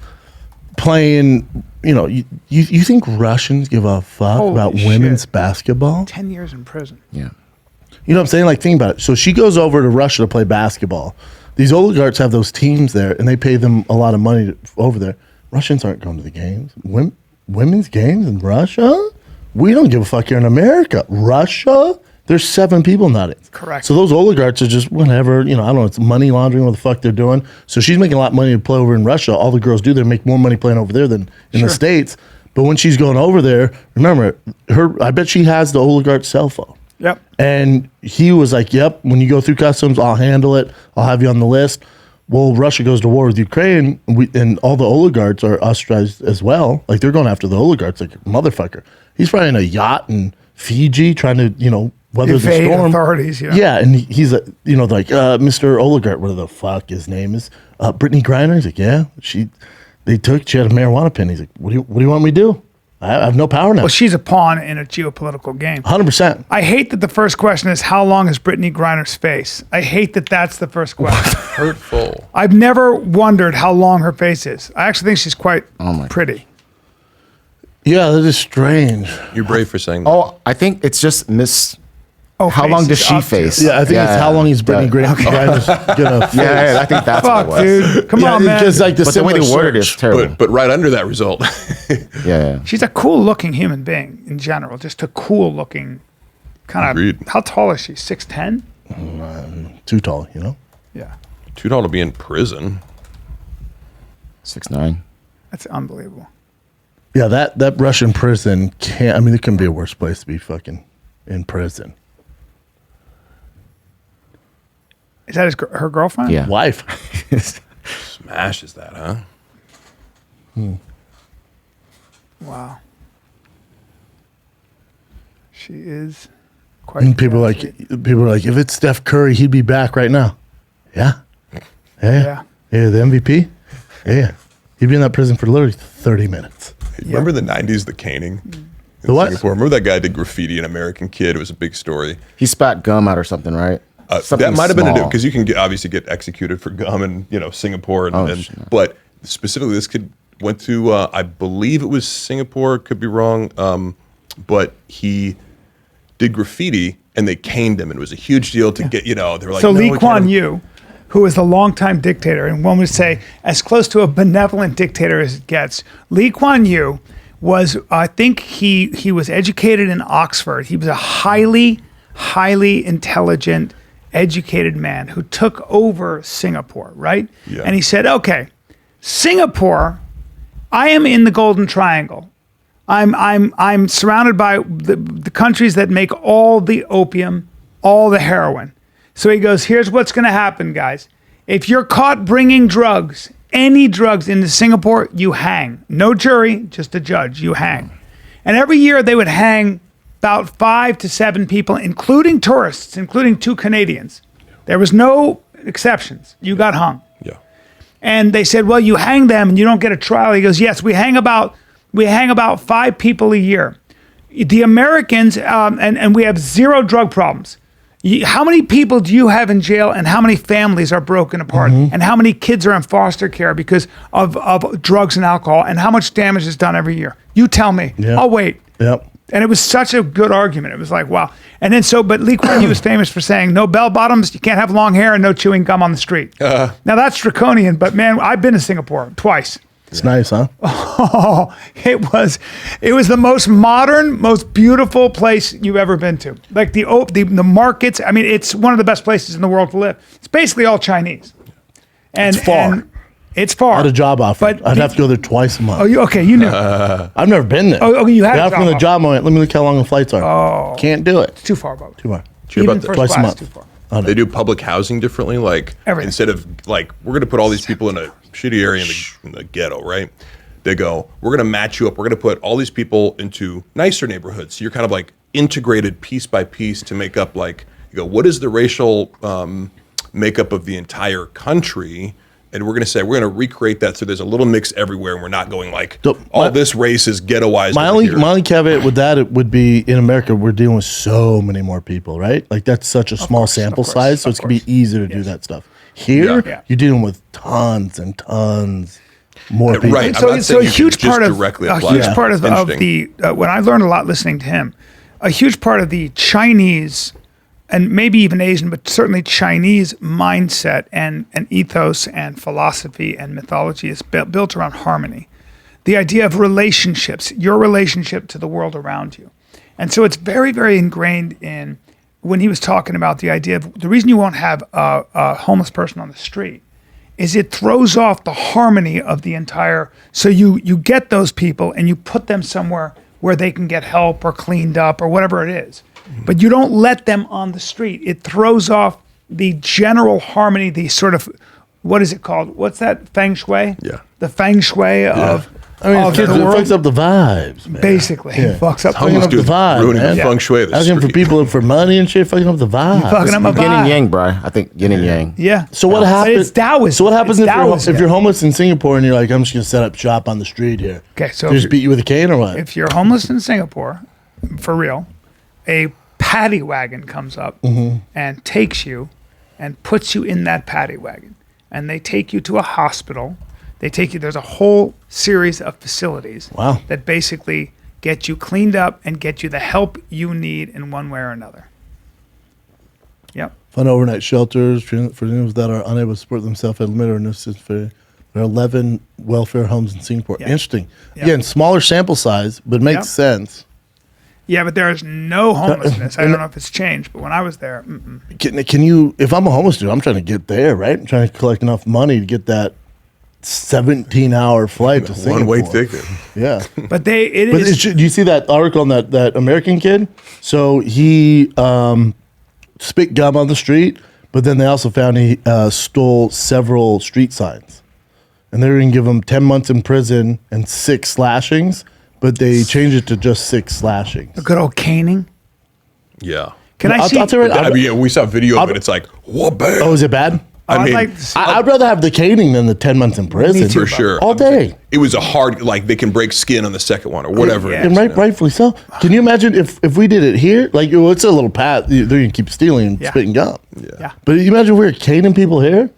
playing. You think Russians give a fuck Holy about shit. women's basketball? 10 years in prison. Yeah. You know what I'm saying? Like, think about it. So she goes over to Russia to play basketball. These oligarchs have those teams there, and they pay them a lot of money over there. Russians aren't going to the games. Women's games in Russia? We don't give a fuck here in America. Russia? There's 7 people not in. Correct. So those oligarchs are just whatever, I don't know, it's money laundering, what the fuck they're doing. So she's making a lot of money to play over in Russia. All the girls do, they make more money playing over there than in the States. But when she's going over there, remember, I bet she has the oligarch cell phone. Yep. And he was like, yep, when you go through customs, I'll handle it. I'll have you on the list. Well, Russia goes to war with Ukraine, and all the oligarchs are ostracized as well. Like, they're going after the oligarchs like, motherfucker. He's probably in a yacht in Fiji trying to, weather Evade the storm. authorities, Yeah, and he's like, Mr. Oligarch, what the fuck his name is? Brittany Griner. He's like, yeah, she had a marijuana pen. He's like, what do you want me to do? I have no power now. Well, she's a pawn in a geopolitical game. 100%. I hate that the first question is, how long is Brittany Griner's face? I hate that that's the first question. Hurtful. I've never wondered how long her face is. I actually think she's quite pretty. Yeah, that is strange. You're brave for saying that. Oh, I think it's just how long does faces she up to. face? Yeah, I think it's how long is Brittany Griner's gonna face. Yeah, I think that's Fuck, what it was. dude. Come on, man. Just like But the way they worded it is terrible. But right under that result, Yeah. She's a cool-looking human being in general. Just a cool-looking kind of. Agreed. How tall is she? 6'10"? Too tall, Yeah, too tall to be in prison. 6'9". that's unbelievable. Yeah, that Russian prison can't. I mean, it couldn't be a worse place to be fucking in prison. Is that her girlfriend? Yeah. Wife. Smashes that, huh? Wow. She is quite. And people are like, if it's Steph Curry, he'd be back right now. Yeah. Yeah, the MVP. Yeah, he'd be in that prison for literally 30 minutes. Remember the 90s, the caning? The what? Singapore? Remember that guy did graffiti, an American kid? It was a big story. He spat gum out or something, right? That might have been because you can obviously get executed for gum in Singapore, but specifically this kid went to I believe it was Singapore, could be wrong, but he did graffiti and they caned him, and it was a huge deal to get they were like, So no, Lee we Kuan can't- Yew, who is the longtime dictator, and one would say as close to a benevolent dictator as it gets. Lee Kuan Yew was, I think he was educated in Oxford. He was a highly intelligent, educated man who took over Singapore, right? Yeah. And he said, okay, Singapore, I am in the Golden Triangle. I'm surrounded by the countries that make all the opium, all the heroin. So he goes, here's what's going to happen, guys. If you're caught bringing drugs, any drugs into Singapore, you hang. No jury, just a judge, you hang. And every year they would hang about 5 to 7 people, including tourists, including 2 Canadians. There was no exceptions. You got hung. Yeah. And they said, well, you hang them and you don't get a trial. He goes, yes, we hang about We hang about 5 people a year. The Americans, and we have 0 drug problems. How many people do you have in jail, and how many families are broken apart, and how many kids are in foster care because of drugs and alcohol, and how much damage is done every year? You tell me. Yeah. I'll wait. Yep. And it was such a good argument. It was like, wow. And then but Lee Kuan Yew was famous for saying, no bell bottoms, you can't have long hair, and no chewing gum on the street. Now that's draconian, but man, I've been to Singapore twice. It's nice, huh? Oh, it was the most modern, most beautiful place you've ever been to. Like the markets. I mean, it's one of the best places in the world to live. It's basically all Chinese. And It's far. and it's far. I had a job offer. But I'd have to go there twice a month. Oh, you knew. I've never been there. Oh, you had They a offered job me the offer. job. I went, let me look how long the flights are. Oh. Can't do it. Too far, Bob. Too far. Sure Even about that. first Twice a class, month. too far. Oh, no. They do public housing differently. Like Everything. instead of like we're going to put all these people in a shitty area in the ghetto, right? They go, we're going to match you up. We're going to put all these people into nicer neighborhoods. So you're kind of like integrated piece by piece to make up like you go. What is the racial makeup of the entire country? And we're going to say we're going to recreate that so there's a little mix everywhere, and we're not going like So this race is ghettoized. My over only here. caveat with that it would be in America we're dealing with so many more people, right? Like that's such a small sample course, size, so of it's gonna be course. easier to do that stuff. Here, Yeah. you're dealing with tons and tons more people. right. I'm So, not so saying a you huge can part just of directly a apply huge that. part of Interesting. the when I learned a lot listening to him, a huge part of the Chinese and maybe even Asian, but certainly Chinese mindset and ethos and philosophy and mythology is built around harmony. The idea of relationships, your relationship to the world around you. And so it's very, very ingrained in when he was talking about the idea of the reason you won't have a homeless person on the street is it throws off the harmony of the entire, so you get those people and you put them somewhere where they can get help or cleaned up or whatever it is. But you don't let them on the street. It throws off the general harmony, the sort of, what is it called? What's that? Feng shui? Yeah. The feng shui of, I mean, of kids, the it world. fucks up the vibes, man. Basically, it fucks up Fucking Homeless up the dudes vibe, ruining man. the feng shui of the Asking for street. people for money and shit, fucking up the vibe. fucking up my Yin and vibe. yang, bro. I think yin and yang. Yeah. So what But happens? it's Taoism. So what happens It's if Taoism. you're homeless in Singapore and you're like, I'm just gonna set up shop on the street here? Okay, so They if just beat you with a cane or what? if you're homeless in Singapore, for real, a paddy wagon comes up and takes you and puts you in that paddy wagon. And they take you to a hospital. They take you, there's a whole series of facilities Wow. that basically get you cleaned up and get you the help you need in one way or another. Yep. Fund overnight shelters for those that are unable to support themselves at limited or necessary. There are 11 welfare homes in Singapore. Yeah. Interesting. Yeah. Again, smaller sample size, but makes Yep. sense. Yeah, but there is no homelessness. I don't know if it's changed, but when I was there, Can you? If I'm a homeless dude, I'm trying to get there, right? I'm trying to collect enough money to get that 17-hour flight to Singapore. One-way ticket. Yeah. but But do you see that article on that American kid? So he spit gum on the street, but then they also found he stole several street signs. And they were going to give him 10 months in prison and 6 slashings, but they changed it to just 6 slashings. a good old caning. Yeah. Can I I'll see? tell you what, I mean, yeah, we saw video of it. It's like, what, bam? Oh, is it bad? I'd mean, like to see- I'd rather have the caning than the 10 months in prison. too, for sure. All day. It was a hard, like they can break skin on the second one or whatever. Yeah. it And is, you know? rightfully so. Can you imagine if we did it here? Like, it's a little path. They're going to keep stealing and Yeah. spitting gum. Yeah. But you imagine if we were caning people here?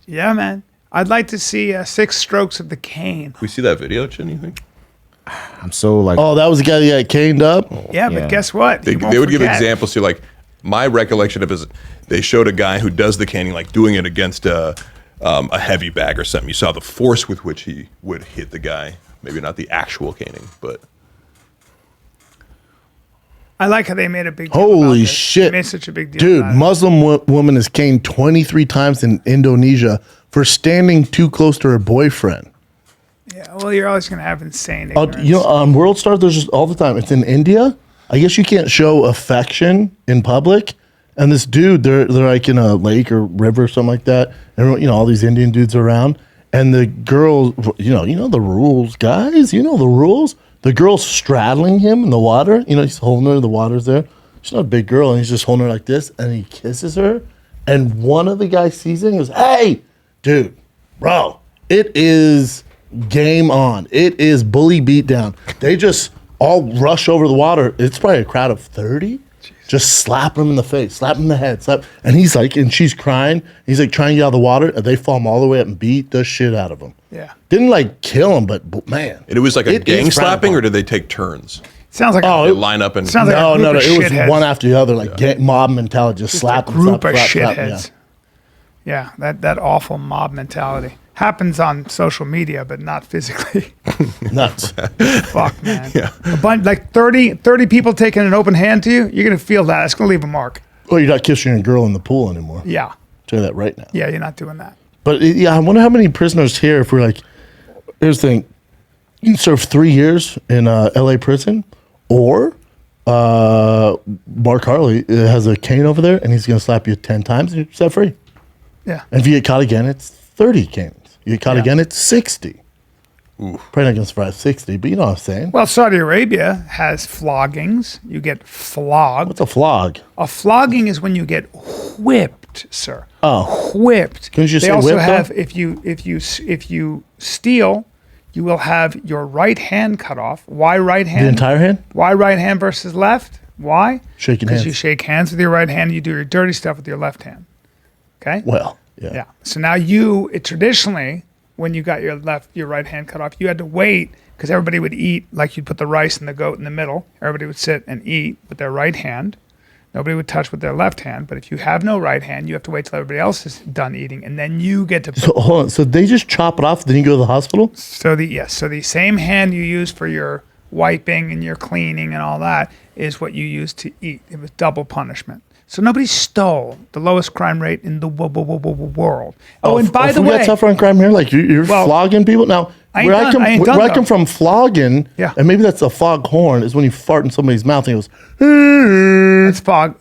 Yeah, man. I'd like to see 6 strokes of the cane. We see that video, Chin, you think? I'm so like, Oh, that was the guy that got caned up? Yeah, Yeah. but guess what? They You won't would give forget. examples to like my recollection of is they showed a guy who does the caning like doing it against a heavy bag or something. You saw the force with which he would hit the guy. Maybe not the actual caning, but I like how they made a big deal Holy about this. shit. They made such a big deal. Dude, about it. Muslim woman is caned 23 times in Indonesia for standing too close to her boyfriend. Yeah, well, you're always going to have insane Oh, ignorance. you know, on World Stars, there's just all the time. It's in India. I guess you can't show affection in public. And this dude, they're like in a lake or river or something like that. And, you know, all these Indian dudes are around. And the girl, you know the rules, guys. You know the rules. The girl's straddling him in the water. You know, he's holding her. The water's there. She's not a big girl. And he's just holding her like this. And he kisses her. And one of the guys sees it and goes, hey, dude, bro, it is game on. It is bully beatdown. They just all rush over the water. It's probably a crowd of 30. Just slap him in the face, slap him in the head, slap. And he's like, and she's crying. He's like trying to get out of the water. And they follow him all the way up and beat the shit out of him. Yeah. Didn't like kill him, but man. And it was like a it gang is slapping, frowned or did they take turns? Sounds like They line up and sounds like a No, group no, of it was shitheads. one after the other, like mob mentality, just slap a him, group of slap, slap, shitheads. Yeah, that awful mob mentality happens on social media, but not physically. yeah. Nuts. Fuck, man. Yeah. A bunch, like 30 people taking an open hand to you, you're going to feel that. It's going to leave a mark. Well, you're not kissing a girl in the pool anymore. Yeah. Tell you that right now. Yeah, you're not doing that. But yeah, I wonder how many prisoners here, if we're like, here's the thing, you can serve 3 years in LA prison, or Mark Harley has a cane over there and he's going to slap you 10 times and you're set free. Yeah. And if you get caught again, it's 30 canes. You get caught Yeah. again, it's 60. Probably not going to survive 60, but you know what I'm saying. Well, Saudi Arabia has floggings. You get flogged. What's a flog? A flogging is when you get whipped, sir. Oh. Whipped. Couldn't you they say also whipped, have though? if you steal, you will have your right hand cut off. Why right hand? The entire hand? Why right hand versus left? Why? Shaking Because hands. you shake hands with your right hand. You do your dirty stuff with your left hand. Okay. Well, yeah. Yeah. So now traditionally, when you got your right hand cut off, you had to wait because everybody would eat, like you'd put the rice and the goat in the middle. Everybody would sit and eat with their right hand. Nobody would touch with their left hand. But if you have no right hand, you have to wait till everybody else is done eating, and then you get to. So hold on. So they just chop it off, then you go to the hospital? So the same hand you use for your wiping and your cleaning and all that is what you use to eat. It was double punishment. So nobody stole. The lowest crime rate in the world. Oh, and by the we way, got tougher on crime here. Like you're Well, flogging people now. I ain't Where done- I ain't where done, I come though. from, flogging, Yeah. and maybe that's a foghorn, is when you fart in somebody's mouth and it goes.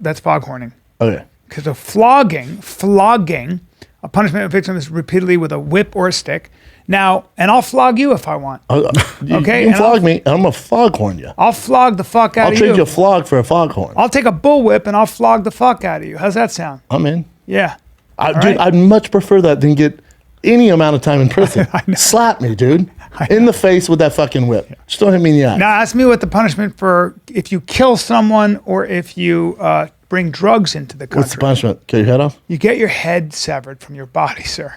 that's foghorning. Okay. Because a flogging, a punishment of victim is repeatedly with a whip or a stick. Now, and I'll flog you if I want. You Okay, can and flog me, and I'm gonna foghorn you. I'll flog the fuck out I'll of trade you. you a flog for a foghorn. I'll take a bullwhip and I'll flog the fuck out of you. How's that sound? I'm in. Yeah. Dude, right. I'd much prefer that than get any amount of time in prison. Slap me, dude, in the face with that fucking whip. Just don't hit me in the eye. Now, ask me what the punishment for if you kill someone or if you bring drugs into the country. What's the punishment? Cut your head off? You get your head severed from your body, sir.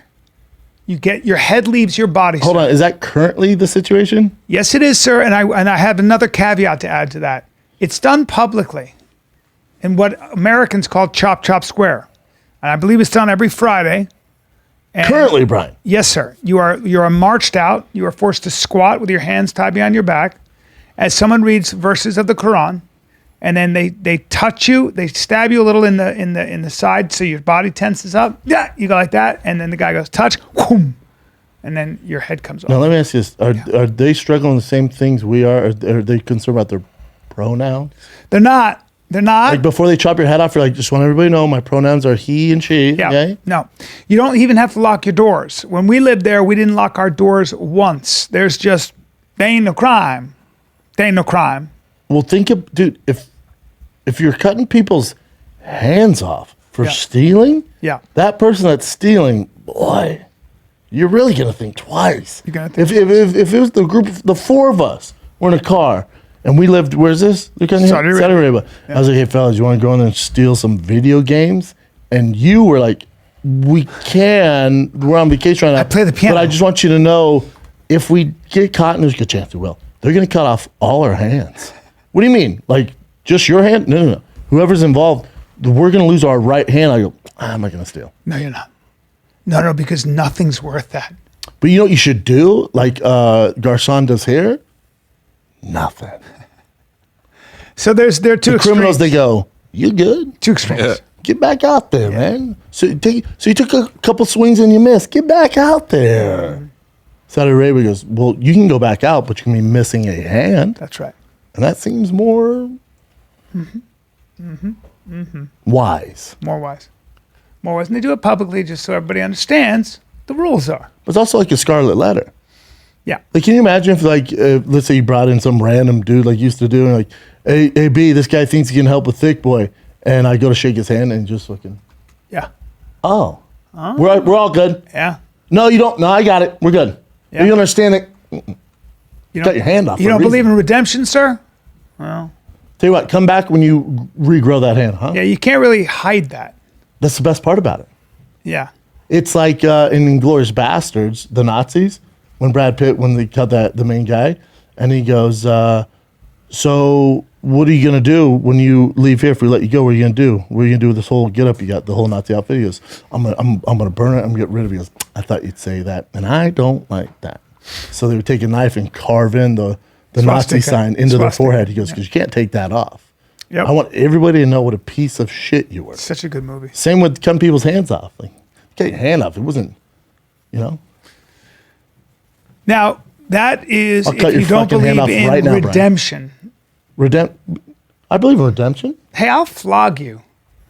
Your head leaves your body. Hold sir. on. Is that currently the situation? Yes, it is, sir. And I have another caveat to add to that. It's done publicly in what Americans call chop, chop, square. And I believe it's done every Friday. And Currently, Brian. yes, sir. You are marched out. You are forced to squat with your hands tied behind your back as someone reads verses of the Quran. And then they touch you, they stab you a little in the side so your body tenses up. Yeah, you go like that, and then the guy goes touch, whoom, and then your head comes Now off. let me ask you this: Are they struggling with the same things we are? Are they concerned about their pronouns? They're not. Like before they chop your head off, you're like, just want everybody to know my pronouns are he and she. Yeah. Okay? No, you don't even have to lock your doors. When we lived there, we didn't lock our doors once. There's just there ain't no crime. There ain't no crime. Well, think of, dude, if you're cutting people's hands off for stealing, Yeah. that person that's stealing, boy, you're really gonna think twice. You're gonna think if it was the group, the four of us were in a car and we lived, where's this? Saudi Arabia. Saudi Arabia. I was like, hey fellas, you want to go in there and steal some video games? And you were like, we're on vacation right now. I play the piano. But I just want you to know, if we get caught, and there's a good chance we will, they're gonna cut off all our hands. What do you mean? Like just your hand? No. Whoever's involved, we're gonna lose our right hand. I go, I'm not gonna steal. No, you're not. No, because nothing's worth that. But you know what you should do? Like Garcon does here? Nothing. So there are two Criminals, extremes. they go, you good? Two extremes. Yeah. Get back out there, man. So you took a couple swings and you missed. Get back out there. Saudi Arabia goes, well, you can go back out, but you can be missing a hand. That's right. And that seems more wise. More wise. And they do it publicly just so everybody understands the rules are. But it's also like a scarlet letter. Yeah. Like, can you imagine if, like, let's say you brought in some random dude like you used to do, and like, hey, B, this guy thinks he can help with Thicccboy, and I go to shake his hand and just fucking, Yeah. we're all good. Yeah. No, you don't. No, I got it. We're good. Yeah. You understand it? You Cut your hand off. You for a don't believe reason. in redemption, sir? Well, Tell you what, come back when you regrow that hand, huh? yeah, you can't really hide that. That's the best part about it. Yeah. It's like in Inglourious Bastards, the Nazis, when Brad Pitt, when they cut the main guy, and he goes, so what are you going to do when you leave here? If we let you go, what are you going to do? What are you going to do with this whole get up you got, the whole Nazi outfit? He goes, I'm gonna burn it. I'm going to get rid of it. He goes, I thought you'd say that. And I don't like that. So they would take a knife and carve in the Nazi Swastika. sign into their Swastika. forehead. He goes, because you can't take that off. Yep. I want everybody to know what a piece of shit you were. Such a good movie. Same with cutting people's hands off. Like, get your hand off. It wasn't, Now, that is I'll cut if your you don't fucking hand believe off in right now, Brian. redemption. I believe in redemption. Hey, I'll flog you.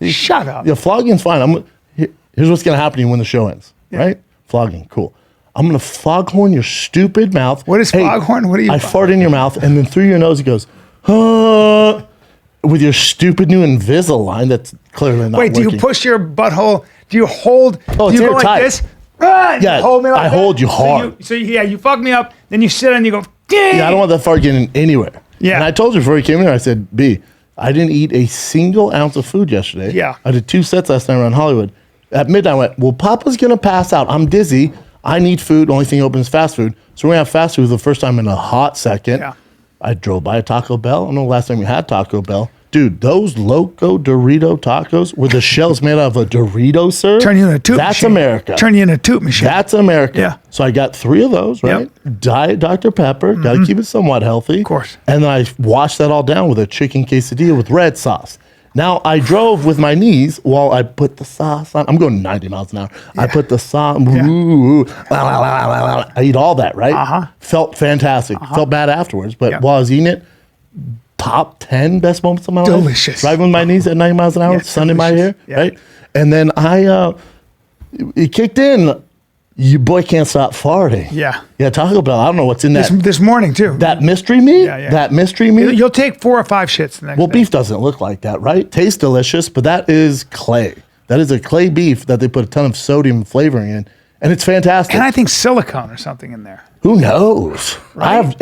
Shut up. Yeah, flogging's fine. Here's what's going to happen to you when the show ends, right? Flogging, cool. I'm going to foghorn your stupid mouth. What is foghorn? What are you? I fart in your mouth, and then through your nose it goes, with your stupid new Invisalign that's clearly not Wait, do working. you push your butthole? Do you hold? Oh, do it's you go like airtight. this? And Yeah, you hold me like I that? hold you hard. So you fuck me up, then you sit and you go, ding. Yeah, I don't want that fart getting anywhere. Yeah. And I told you before you came in here, I said, B, I didn't eat a single ounce of food yesterday. Yeah. I did 2 sets last night around Hollywood. At midnight, I went, well, Papa's going to pass out. I'm dizzy. I need food. Only thing open is fast food. So we're going to have fast food for the first time in a hot second. Yeah. I drove by a Taco Bell. I don't know the last time we had Taco Bell. Dude, those Loco Dorito tacos where the shell's made out of a Dorito, sir. Turn you into a tube That's machine. America. Turn you into a tube machine. That's America. Yeah. So I got 3 of those, right? Diet Dr. Pepper. Got to keep it somewhat healthy. Of course. And then I washed that all down with a chicken quesadilla with red sauce. Now, I drove with my knees while I put the sauce on. I'm going 90 miles an hour. I put the sauce. I eat all that, right? Uh-huh. Felt fantastic. Felt bad afterwards. But Yeah. while I was eating it, top 10 best moments of my life. Delicious. Driving with my knees at 90 miles an hour, Yeah, sun in my hair, delicious. Yeah. right? And then it kicked in. Your boy can't stop farting. Yeah. Yeah, Taco Bell. I don't know what's in that. This morning too. That mystery meat? Yeah, yeah. That mystery meat? You'll take 4 or 5 shits the next Well, day. beef doesn't look like that, right? Tastes delicious, but that is clay. That is a clay beef that they put a ton of sodium flavoring in, and it's fantastic. And I think silicone or something in there. Who knows? Right?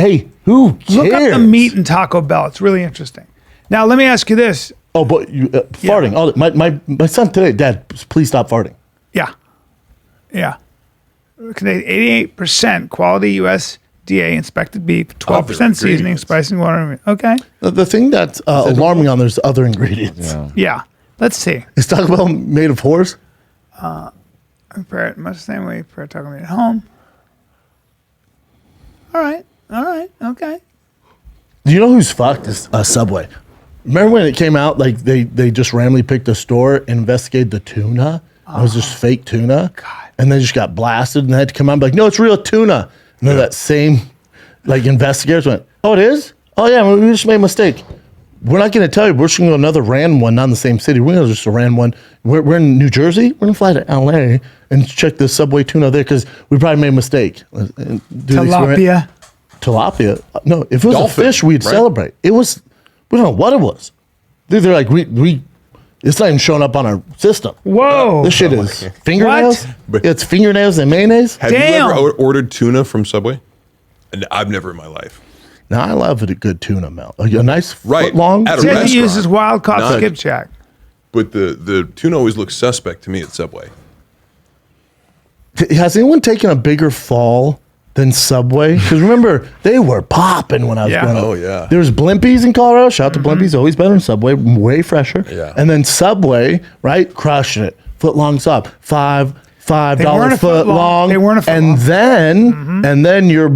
Who cares? Look up the meat in Taco Bell. It's really interesting. Now, let me ask you this. Oh, but you, farting. Oh, my son today, Dad, please stop farting. Yeah. Yeah. 88% quality USDA inspected beef, 12% seasoning, ingredients. spice, and water. Okay. The thing that's alarming on there's other ingredients. Yeah. Let's see. Is Taco Bell made of horse? Prepare it much the same way. Prepare taco meat at home. All right. Okay. Do you know who's fucked? Is Subway. Remember when it came out, like they just randomly picked a store and investigated the tuna? It was just fake tuna. God. And they just got blasted and they had to come out and be like, no, it's real tuna. And then that same investigators went, oh, it is? Oh, yeah, we just made a mistake. We're not going to tell you. We're just going to go another random one, not in the same city. We're going to just a random one. We're in New Jersey. We're going to fly to L.A. and check the Subway tuna there because we probably made a mistake. Tilapia. Tilapia? No, if it was Dolphin, a fish, we'd right? celebrate. It was, we don't know what it was. They're like, it's not even showing up on our system. Whoa. This shit is fingernails. What? It's fingernails and mayonnaise. Have Damn. you ever ordered tuna from Subway? And I've never in my life. Now I love it, a good tuna melt, a nice Right. foot long. At a Said he restaurant. uses wild caught Not- skipjack. But the tuna always looks suspect to me at Subway. Has anyone taken a bigger fall than Subway? Because remember, they were popping when I was Yeah. growing up. Oh, yeah. There was Blimpies in Colorado. Shout out to Blimpies, always better than Subway, way fresher. Yeah. And then Subway, right, crushing it. Foot long sub, $5 weren't $5 a foot foot long. long. They weren't a foot and long. then your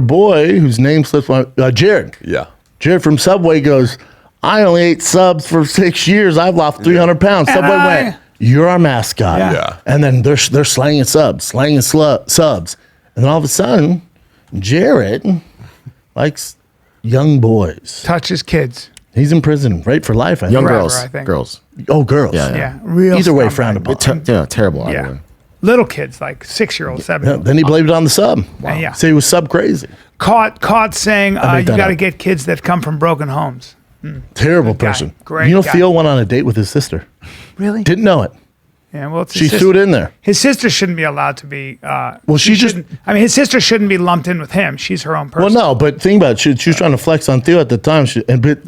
boy, whose name slips my Jared. Yeah. Jared from Subway goes, I only ate subs for 6 years. I've lost 300 pounds. And Subway I- went, you're our mascot. Yeah. Yeah. And then they're slanging subs. And then all of a sudden, Jared likes young boys. Touches kids. He's in prison, right, for life. I think. Young Forever, girls. I think. Girls. Oh, girls. Yeah, Yeah. Real Either way, scumbag. frowned upon. Terrible. Yeah. Either way. Little kids, like 6-year-olds, 7-year-olds. Then he blamed it on the sub. Wow. Yeah. Say he was sub crazy. Caught saying you make that got to up. get kids that come from broken homes. Terrible Good guy. person. Great You know, guy. Theo went on a date with his sister. Really? Didn't know it. Yeah, well, it's She threw it in there. His sister shouldn't be allowed to be. Well, she just. shouldn't- I mean, his sister shouldn't be lumped in with him. She's her own person. Well, no, but think about it. She was trying to flex on Theo at the time.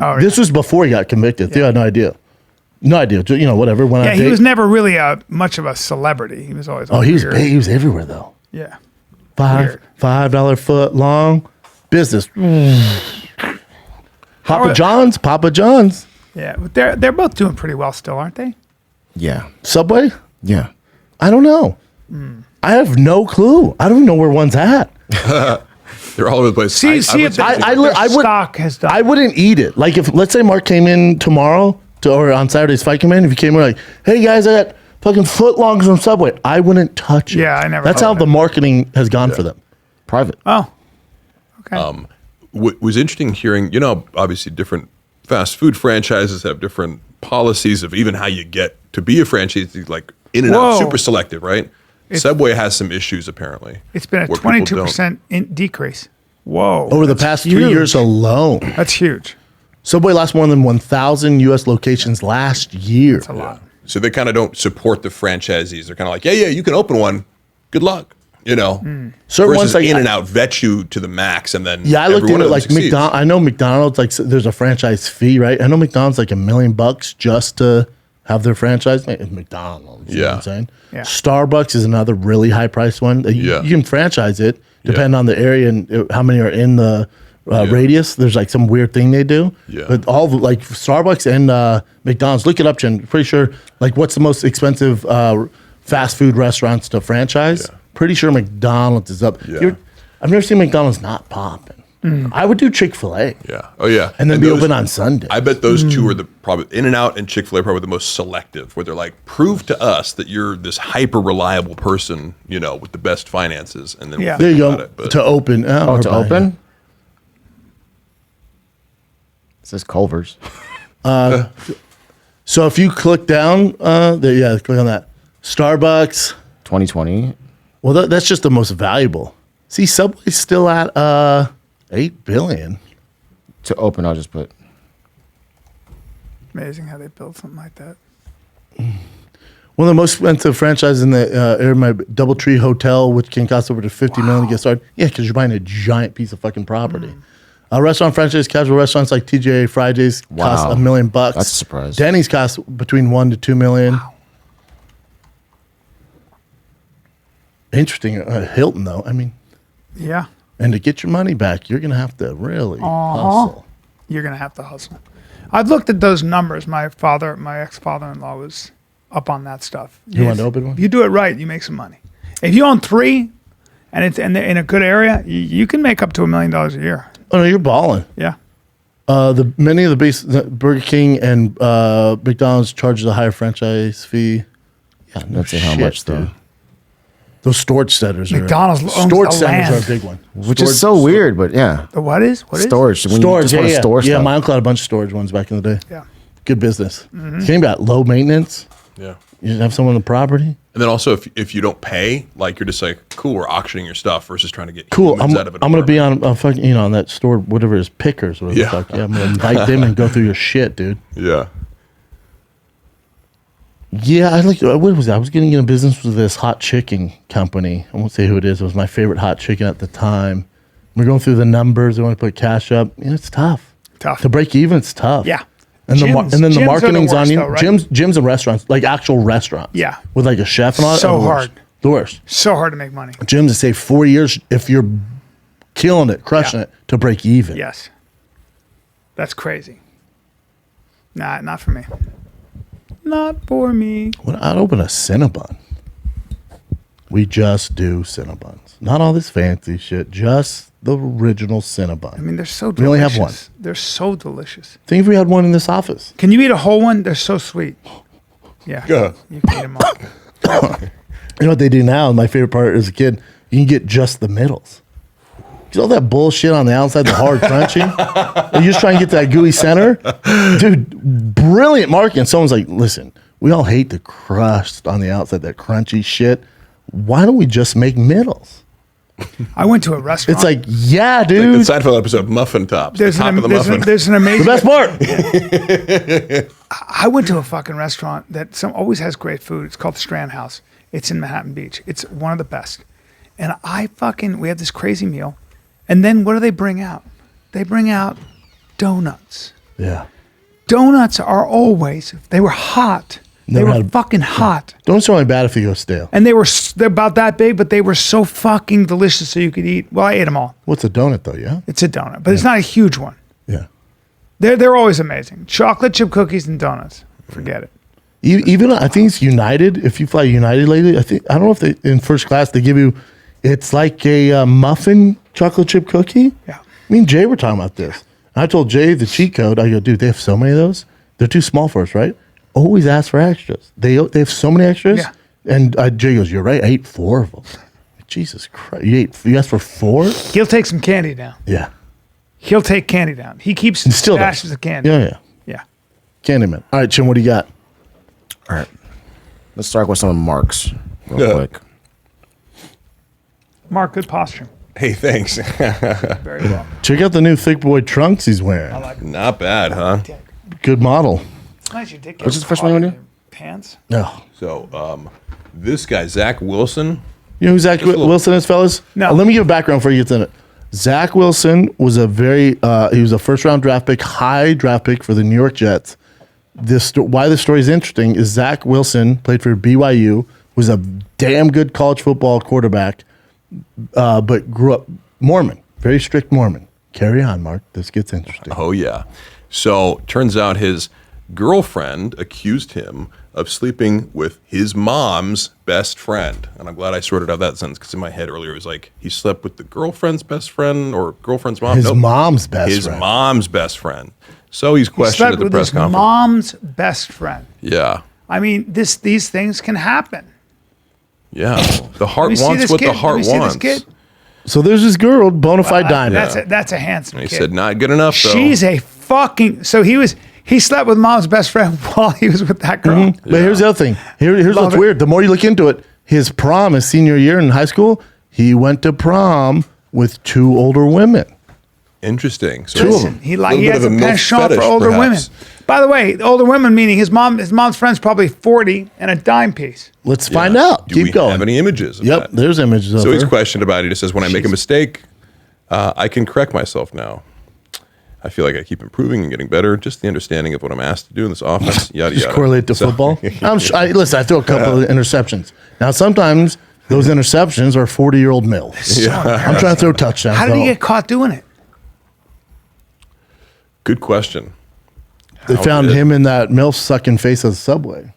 Oh, This was before he got convicted. Theo had no idea. No idea. You know, whatever. Went on a he date. was never really much of a celebrity. He was always. Oh, he was weird. big. He was everywhere though. Yeah. $5 foot long business. Papa John's. Yeah, but they're both doing pretty well still, aren't they? Yeah. Subway. Yeah. I don't know. I have no clue. I don't even know where one's at. They're all over the place. See if their stock has done. I wouldn't eat it. Like if let's say Mark came in tomorrow or on Saturday's fight came in, if he came in like, hey guys, I got fucking footlongs from Subway, I wouldn't touch it. Yeah, I never. That's thought how of the that. marketing has gone for them. Private. Oh. Okay. Was interesting hearing, you know, obviously different fast food franchises have different policies of even how you get to be a franchisee, like in and out, Whoa. super selective, right? Subway has some issues apparently. It's been a where people 22% decrease. Whoa. Over the past 3 huge. years alone. That's huge. Subway lost more than 1,000 U.S. locations last year. That's a lot. So they kind of don't support the franchisees. They're kind of like, yeah, you can open one. Good luck. You know, Certain versus ones like in and out vet you to the max, and then Yeah, I every looked one into of it them like succeeds. McDonald's. I know McDonald's like there's a franchise fee, right? I know McDonald's like $1 million just to have their franchise. It's McDonald's. You know what Yeah. I'm saying? Yeah. Starbucks is another really high priced one. Yeah. You can franchise it depending on the area and how many are in the radius. There's like some weird thing they do. Yeah. But all the, like Starbucks and McDonald's, look it up, Jen. Pretty sure like what's the most expensive fast food restaurants to franchise? Yeah. Pretty sure McDonald's is up. Yeah. I've never seen McDonald's not popping. I would do Chick-fil-A. Yeah. Oh yeah. And then be those- open on Sunday. I bet those two are the probably In and Out and Chick-fil-A are probably the most selective, where they're like, prove to us that you're this hyper reliable person, you know, with the best finances, and then Yeah. There you about go. it. But To open. Oh, to open? It says Culver's. So if you click down, click on that. Starbucks. 2020. Well, that's just the most valuable. See, Subway's still at $8 billion. To open, I'll just put. Amazing how they build something like that. One of the most expensive franchises in the area, my DoubleTree Hotel, which can cost over to $50 million to get started. Yeah, because you're buying a giant piece of fucking property. Restaurant franchise, casual restaurants like TGI Fridays cost Wow. $1 million. That's a surprise. Denny's cost between $1 to $2 million. Wow. Interesting. Hilton, though. I mean, Yeah. and to get your money back, you're gonna have to really hustle. You're going to have to hustle. I've looked at those numbers. My ex-father-in-law was up on that stuff. You want to open one? If you do it right, you make some money. If you own 3 and it's in a good area, you can make up to $1 million a year. Oh no, you're balling. Yeah. Many of the Burger King and McDonald's charges a higher franchise fee. Yeah, no Let's see how shit, much, though. dude. Those storage centers McDonald's owns storage the centers land. are a big one. Which is so weird, but yeah. The what is? Storage. When you Storage, just want to store yeah. stuff. My uncle had a bunch of storage ones back in the day. Yeah. Good business. Came got low maintenance. yeah. You just have someone on the property. And then also, if you don't pay, like you're just like, cool, we're auctioning your stuff versus trying to get Cool. humans I'm out of it. going to be on fucking on that store, whatever it is, Pickers, whatever Yeah. the fuck. Yeah, I'm going to invite them and go through your shit, dude. Yeah. Yeah, what was that? I was getting into business with this hot chicken company. I won't say who it is. It was my favorite hot chicken at the time. We're going through the numbers. They want to put cash up. It's tough. Tough. To break even, it's tough. Yeah. And Gyms then the are the marketing's on worst, you. though, right? Gyms and restaurants, like actual restaurants. Yeah. With like a chef and all that. So are the worst. hard. The worst. So hard to make money. Gyms that say 4 years if you're killing it, crushing Yeah. it to break even. Yes. That's crazy. Nah, not for me. Not for me. Well, I'd open a Cinnabon. We just do Cinnabons. Not all this fancy shit. Just the original Cinnabon. I mean, they're so delicious. We only have one. They're so delicious. Think if we had one in this office. Can you eat a whole one? They're so sweet. Yeah. Yeah. You can eat them all. You know what they do now? My favorite part as a kid, you can get just the middles. Get all that bullshit on the outside, the hard crunchy. And you just try and get that gooey center. Dude, brilliant marketing. Someone's like, listen, we all hate the crust on the outside, that crunchy shit. Why don't we just make middles? I went to a restaurant. It's like, yeah, The dude. Seinfeld episode, Muffin Tops. there's Top an, of the there's, muffin. an, there's an amazing. the best part. I went to a fucking restaurant that always has great food. It's called the Strand House. It's in Manhattan Beach. It's one of the best. And we had this crazy meal. And then what do they bring out? They bring out donuts. Yeah. Donuts are always, they were hot. Never they were had- fucking hot. Donuts are only bad if they go stale. And they're about that big, but they were so fucking delicious so you could eat. Well, I ate them all. What's a donut though? Yeah. It's a donut, but it's not a huge one. Yeah. They're always amazing. Chocolate chip cookies and donuts. Forget it. Even I think it's United. If you fly United lately, I don't know if they in first class they give you. It's like a muffin chocolate chip cookie. Yeah. Me and Jay were talking about this. And I told Jay the cheat code. I go, dude, they have so many of those. They're too small for us, right? Always ask for extras. They have so many extras. Yeah. And Jay goes, you're right. I ate 4 of them. Jesus Christ, you asked for 4? He'll take some candy down. Yeah. He'll take candy down. He keeps Still stashes does. of candy. Yeah. Yeah. Candyman. All right, Jim, what do you got? All right. Let's start with some of Mark's real Yeah. quick. Mark, good posture. Hey, thanks. Very well. Check out the new Thicccboy trunks he's wearing. Not bad, huh? Good model. It's nice you did get What's the first one you wanna do? pants. Oh. So, this guy, Zach Wilson, You know who Zach Wilson is, fellas? No. Let me give a background before you get in it. Zach Wilson was he was a first-round draft pick, high draft pick for the New York Jets. Why this story is interesting is Zach Wilson played for BYU, was a damn good college football quarterback, but grew up Mormon, very strict Mormon. Carry on, Mark. This gets interesting. oh yeah. So, turns out his girlfriend accused him of sleeping with his mom's best friend. And I'm glad I sorted out that sentence because in my head earlier it was like he slept with the girlfriend's best friend or girlfriend's mom. His Nope. mom's best His friend. mom's best friend. So he's questioned Slept at the with press his conference. mom's best friend. Yeah. I mean, these things can happen. Yeah. The heart Let me see wants this what kid. the Let heart me see this wants. kid. So there's this girl, bona fide diamond. That's a handsome And he kid. said, not good enough, though. She's a fucking. So he slept with mom's best friend while he was with that girl. But here's the other thing. Here's Love what's it. weird. The more you look into it, his prom, his senior year in high school, he went to prom with 2 older women. Interesting. So Two of it's them. He a little has bit a of milf penchant for fetish, older women. perhaps. By the way, older women meaning his mom's friend's probably 40 and a dime piece. Let's find out. Do Keep we going. have any images of Yep, that? there's images of So he's her. questioned about it. He says, when I make a mistake, I can correct myself now. I feel like I keep improving and getting better. Just the understanding of what I'm asked to do in this offense, yada, Just yada. correlate to So- football. Listen, I throw a couple of interceptions. Now, sometimes those interceptions are 40-year-old mills. I'm trying to throw touchdowns. How did he though. get caught doing it? Good question. They How found did- him in that milf sucking face of the subway.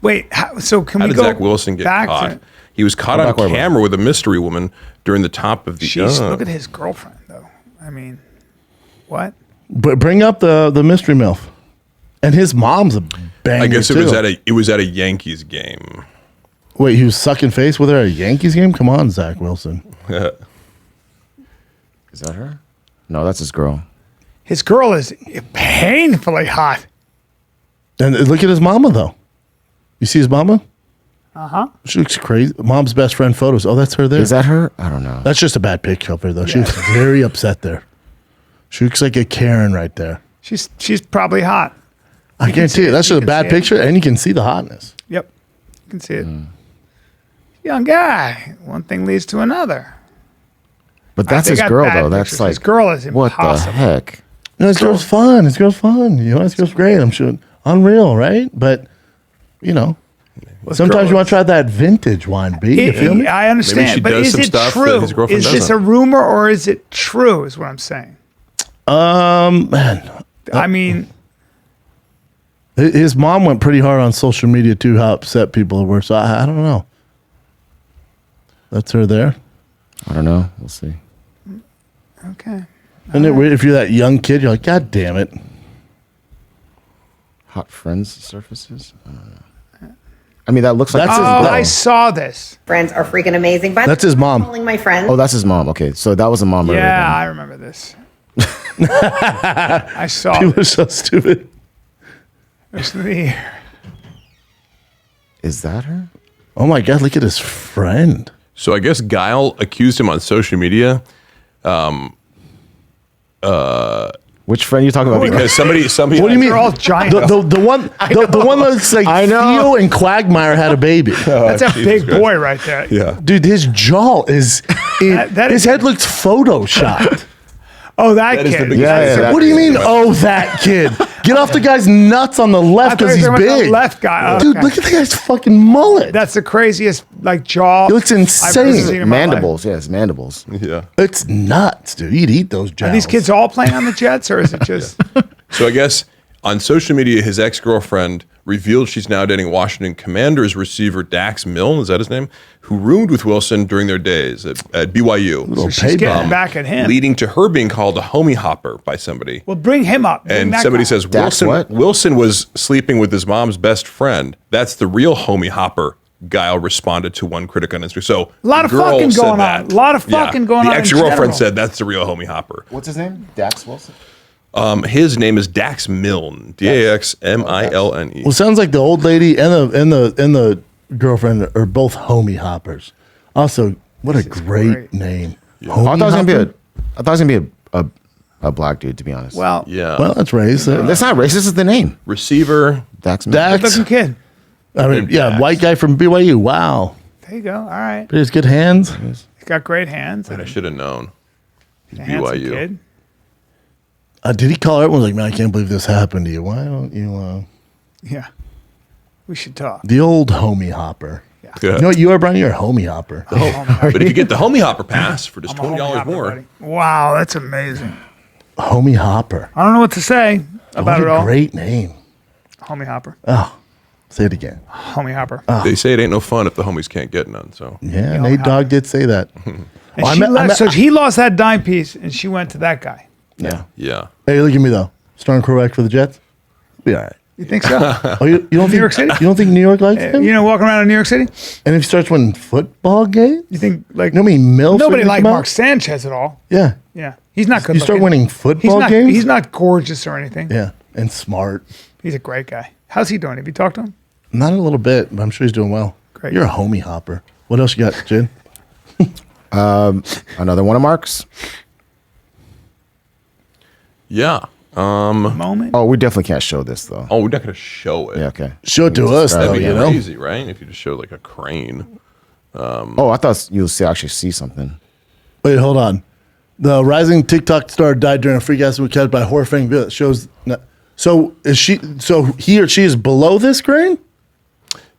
Wait, so can How we did go Zach Wilson get back caught? to? He was caught on backward. camera with a mystery woman during the top of the. Jeez, look at his girlfriend though. I mean, what? But bring up the mystery milf, and his mom's a banger. I guess it too. was at a Yankees game. Wait, he was sucking face with her at a Yankees game? Come on, Zach Wilson. Is that her? No, that's his girl. His girl is painfully hot. And look at his mama, though. You see his mama? Uh-huh. She looks crazy. Mom's best friend photos. Oh, that's her there. Is that her? I don't know. That's just a bad picture of her, though. She was very upset there. She looks like a Karen right there. She's probably hot. I guarantee you, that's you just a can bad see it. picture, and you can see the hotness. Yep, you can see it. Young guy. One thing leads to another. But that's They his got girl, bad though. That's pictures. like His girl is what the impossible. heck? You know, this girl's fun. This girl's fun. You know, this girl's great. I'm sure. Unreal, right? But, you know, sometimes you want to try that vintage wine, B. You feel me? I understand, she but does is some it stuff that true? his girlfriend Is this doesn't. a rumor or is it true? Is what I'm saying. Man, I mean, his mom went pretty hard on social media, too, how upset people were. So I don't know. That's her there. I don't know. We'll see. okay. Isn't it weird if you're that young kid, you're like, God damn it. Hot friends surfaces? I don't know. I mean, that looks like That's Oh, his- I saw this. Friends are freaking amazing. By That's his mom. calling my friends. Oh, that's his mom. Okay, so that was a mom. earlier Yeah, then. I remember this. I saw People are it. so stupid. It's the- Is that her? Oh, my God, look at his friend. So I guess Guile accused him on social media. Which friend are you talking about? Because somebody. What do you mean? They're all giant. The one that looks like Theo and Quagmire had a baby. That's a big boy right there. Yeah. Dude, his jaw is. That his is- head looks photoshopped. Oh, that That is the kid. biggest Yeah, yeah, What do you mean? Oh, that kid. Get off the guy's nuts on the left because he's big. The left guy. Oh, Dude, okay. look at the guy's fucking mullet. That's the craziest jaw. It looks I've ever insane. seen in my life. Mandibles, yes, mandibles. Yeah. It's nuts, dude. You'd eat those jowls. Are these kids all playing on the Jets, or is it just? So I guess on social media, his ex-girlfriend revealed she's now dating Washington Commanders receiver Dax Milne, is that his name? Who roomed with Wilson during their days at BYU. Little She's getting payback. back at him. Leading to her being called a homie hopper by somebody. Well, bring him up. Bring And that somebody guy. says Dax Wilson what? Wilson was sleeping with his mom's best friend. That's the real homie hopper. Guile responded to one critic on Instagram. So A lot of the girl fucking said going that. on. A lot of fucking going the on in ex-girlfriend general. said that's the real homie hopper. What's his name? Dax Wilson? His name is Dax Milne. DAXMILNE. Well, sounds like the old lady and the girlfriend are both homie hoppers. Also, what a great name. I thought it was Homie gonna be a black dude, to be honest. Well, Yeah. Well, that's racist. That's not racist. This is the name. Receiver. Dax. Dax. good looking kid. I mean, yeah, white guy from BYU. Wow. There you go. All right. But he has good hands. He's got great hands. I should have known. A handsome BYU. kid. Did he call everyone like, man, I can't believe this happened to you. Why don't you, Yeah. We should talk. the old homie hopper. Yeah. You know what you are, Brian? You're a homie hopper. But if you get the homie hopper pass for just I'm a homie $20 hopper, more, buddy. Wow, that's amazing. Homie hopper. I don't know what to say about What it a all. great name. Homie hopper. Oh, say it again. Homie hopper. they say it ain't no fun if the homies can't get none. So Yeah, Nate Dogg did say that. And Oh, she left, so he lost that dime piece, and she went to that guy. Yeah. yeah. Hey, look at me though. Starting correct for the Jets. Be all right. You think so? Oh, you don't think York City? You don't think New York likes him? You know, walking around in New York City, And if he starts winning football games, you think like you know how many milfs are nobody gonna like come out? Mark Sanchez at all. Yeah, Yeah, he's not good. You start looking. winning football he's not, games? He's not gorgeous or anything. yeah, and smart. He's a great guy. How's he doing? Have you talked to him? Not a little bit, but I'm sure he's doing well. Great. You're a homie hopper. What else you got, Jen? Another one of Mark's. Yeah. Moment. Oh, we definitely can't show this though. Oh, we're not going to show it. Yeah, okay. Show it to us, That'd though. That'd be You know. crazy, right? If you just showed like a crane. Oh, I thought you'll actually see something. Wait, hold on. The rising TikTok star died during a freak accident catch by Horfang. It shows. So is she? So he or she is below this crane?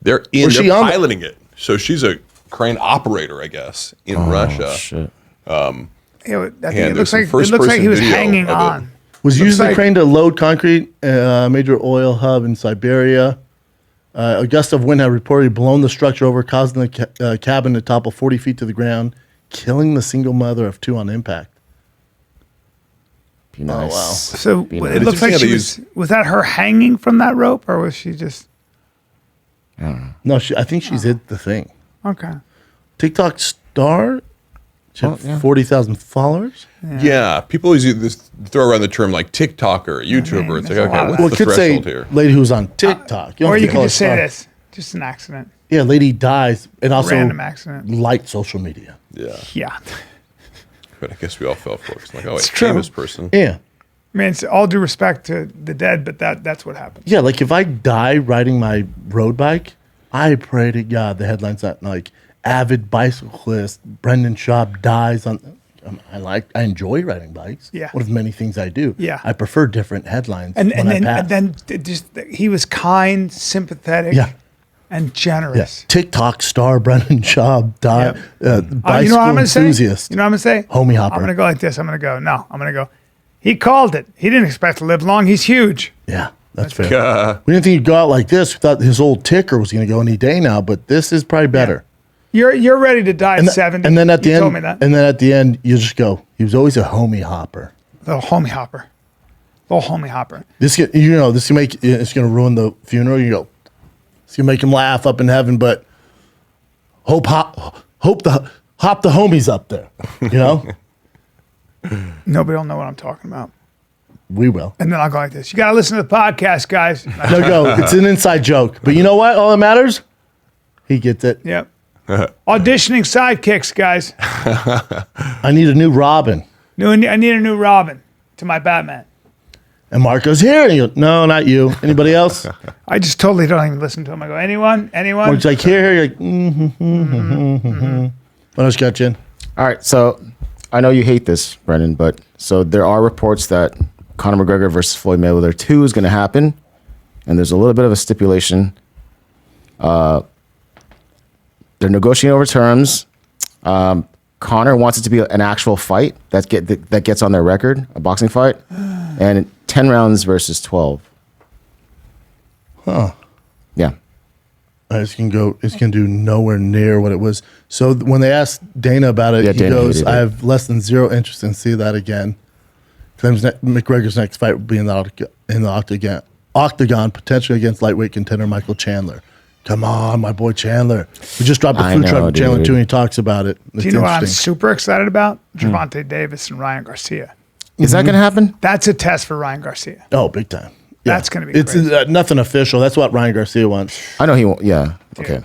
They're Was she on the- piloting it. So she's a crane operator, I guess, in Russia. Shit. Yeah, I think Yeah, it looks there's like some he was first-person hanging video of it. on. Was Looks using the like- crane to load concrete, major oil hub in Siberia. A gust of wind had reportedly blown the structure over, causing the cabin to topple 40 feet to the ground, killing the single mother of two on impact. Be nice. wow. So Be it nice. looks like It's she interesting was that her hanging from that rope, or was she just No, I think she's hit the thing. okay? TikTok star, she had 40,000 followers. Yeah, people always use this, throw around the term like TikToker, YouTuber. It's like, there's a lot okay, of what's that. Well, the it could say threshold here? lady who's on TikTok. Or have you to could call just her say star. this, just an accident, Yeah, lady dies and also random accident. liked social media. Yeah, Yeah, but I guess we all fell for it. It's like, oh, It's a true. famous person. Yeah. I mean, it's all due respect to the dead, but that's what happened. Yeah, like if I die riding my road bike, I pray to God the headline's not like avid bicyclist Brendan Schaub dies on. I enjoy riding bikes. Yeah. One of many things I do. Yeah. I prefer different headlines. And when I pass. then he was kind, sympathetic, Yeah. and Yeah. generous. TikTok star Brendan Schaub died. Bicycle You know what I'm gonna enthusiast. say? You know what I'm gonna say? Homie hopper. I'm gonna go like this. I'm gonna go. No, I'm gonna go. He called it. He didn't expect to live long. He's huge. Yeah, that's fair. Yeah. We didn't think he'd go out like this. We thought his old ticker was going to go any day now, but this is probably better. You're ready to die at And, 70. and then at the you end, told me that. and then at the end, you just go. He was always a homie hopper. Little homie hopper. Little homie hopper. This this it's going to ruin the funeral. You go, it's going to make him laugh up in heaven, but hop the homies up there. You know, Nobody will know what I'm talking about. we will. And then I'll go like this. You got to listen to the podcast, guys. No, go. It's an inside joke, but you know what? All that matters, he gets it. Yep. Auditioning sidekicks, guys. I need a new Robin. I need a new Robin to my Batman. And Mark goes, here. And he goes, no, not you. Anybody else? I just totally don't even listen to him. I go, anyone? Mark's like, here. You're like, What else got you in? All right, so I know you hate this, Brendan, but so there are reports that Conor McGregor versus Floyd Mayweather 2 is going to happen, and there's a little bit of a stipulation. They're negotiating over terms. Conor wants it to be an actual fight that gets on their record, a boxing fight, and 10 rounds versus 12. Huh. Yeah. It's gonna do nowhere near what it was. So when they asked Dana about it, he Dana goes, hated "I it. have less than zero interest in see that again." Claims McGregor's next fight will be in the octagon, potentially against lightweight contender Michael Chandler. Come on, my boy Chandler. We just dropped the I food know, truck with Chandler dude. too, and he talks about it. Do you know what I'm interesting. super excited about? Gervonta Davis and Ryan Garcia. Is that going to happen? That's a test for Ryan Garcia. Oh, big time. Yeah. That's gonna be It's crazy. nothing official. That's what Ryan Garcia wants. I know he won't. Yeah. Okay.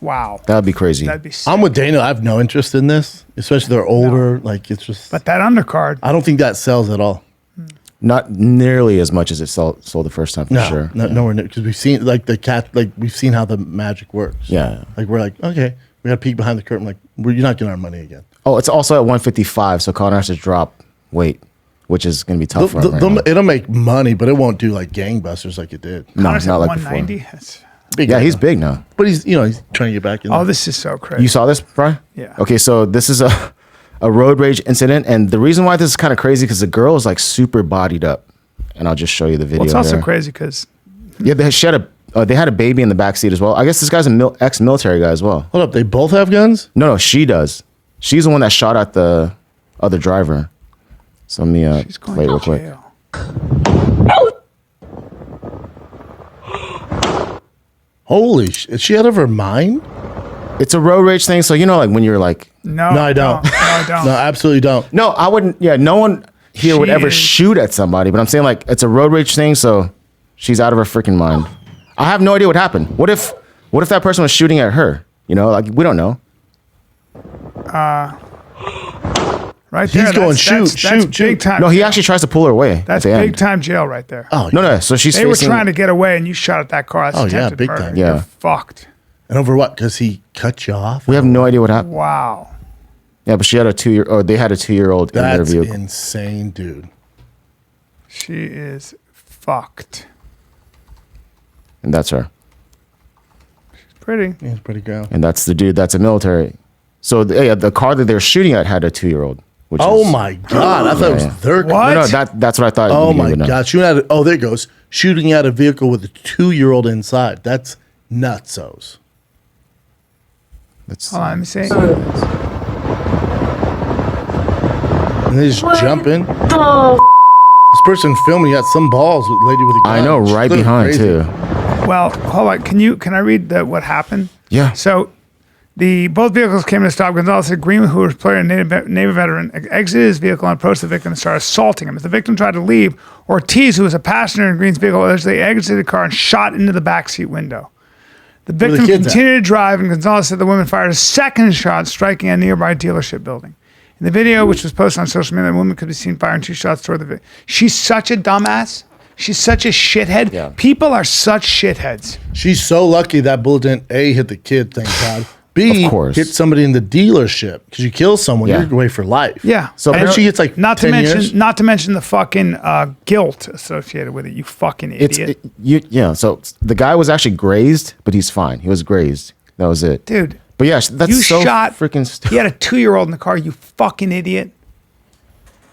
Wow. That would be crazy. That'd be sick. I'm with Dana. I have no interest in this, especially they're older. Like it's just. But that undercard, I don't think that sells at all. Not nearly as much as it sold the first time, for No, sure. nowhere near, because we've seen we've seen how the magic works. Yeah. Like we're like, okay, we got to peek behind the curtain. Like you're not getting our money again. Oh, it's also at 155, so Conor has to drop weight, which is going to be tough for him right now. It'll make money, but it won't do like gangbusters like it did. No, Connor's at not like 190. before. That's, Big Yeah, guy, he's though. big now. But he's trying to get back in. oh, there. this is so crazy. You saw this, Brian? Yeah. Okay, so this is a road rage incident, and the reason why this is kind of crazy because the girl is like super bodied up, and I'll just show you the video. Well, it's also here. crazy because Yeah, they had a baby in the back seat as well. I guess this guy's an ex-military guy as well. Hold up, they both have guns. No, she does. She's the one that shot at the other driver. So let me she's play going it real to quick. jail. Holy shit! Is she out of her mind? It's a road rage thing, so like when you're like, No, No, I don't. No, I don't. No, absolutely don't. no, I wouldn't. Yeah, no one here would She ever is- shoot at somebody, but I'm saying like it's a road rage thing, so she's out of her freaking mind. I have no idea what happened. What if that person was shooting at her? Like we don't know. Right He's there. going, that's shoot. big time. No, he actually tries to pull her away. That's at the big end. time jail right there. Oh No. So she's They were facing. trying to get away, and you shot at that car. That's Oh, yeah, attempted big murder. time. Yeah. You're fucked. And over what? Because he cut you off. We have no idea what happened. Wow. Yeah, but she had a 2-year. Or they had a 2-year-old in their That's vehicle. insane, dude. She is fucked. And that's her. Pretty. He's pretty girl. And that's the dude that's a military. So the car that they're shooting at had a 2-year-old. Which Oh is, my god! I thought it was Yeah. their What? No, that's what I thought. Oh you my would know. god! There it goes. Shooting at a vehicle with a 2-year-old inside. That's nutsos. That's, Hold on, let me see. And they just jump in. This person filming got some balls with lady with a gun. I know, She's right looking behind crazy. too. Well, hold on. Can I read what happened? Yeah. So, both vehicles came to a stop. Gonzalez said Green, who was playing a Navy veteran, exited his vehicle and approached the victim and started assaulting him. As the victim tried to leave, Ortiz, who was a passenger in Green's vehicle, allegedly exited the car and shot into the backseat window. The the victim kids at? continued to drive, and Gonzalez said the woman fired a second shot, striking a nearby dealership building. In the video, which was posted on social media, the woman could be seen firing 2 shots toward the victim. She's such a dumbass. She's such a shithead. Yeah. People are such shitheads. She's so lucky that bullet didn't A, hit the kid, thank God. B, Of course. hit somebody in the dealership. Because you kill someone, Yeah. you're away for life. Yeah. So And she gets like not to 10 mention, years. not to mention the fucking guilt associated with it. You fucking idiot, So the guy was actually grazed, but he's fine. He was grazed. That was it. dude. But yeah, that's You so shot freaking He stupid. had a 2-year-old in the car. You fucking idiot.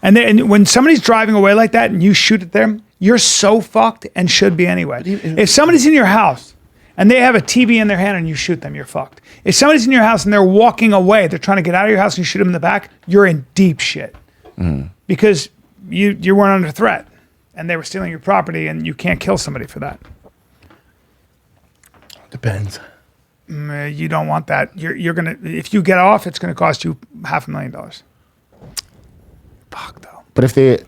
And when somebody's driving away like that and you shoot at them, you're so fucked and should be anyway. If somebody's in your house and they have a TV in their hand and you shoot them, you're fucked. If somebody's in your house and they're walking away, they're trying to get out of your house and you shoot them in the back, you're in deep shit. Because you weren't under threat and they were stealing your property and you can't kill somebody for that. Depends. You don't want that. You're gonna, if you get off, it's gonna cost you $500,000. Fuck though. But if they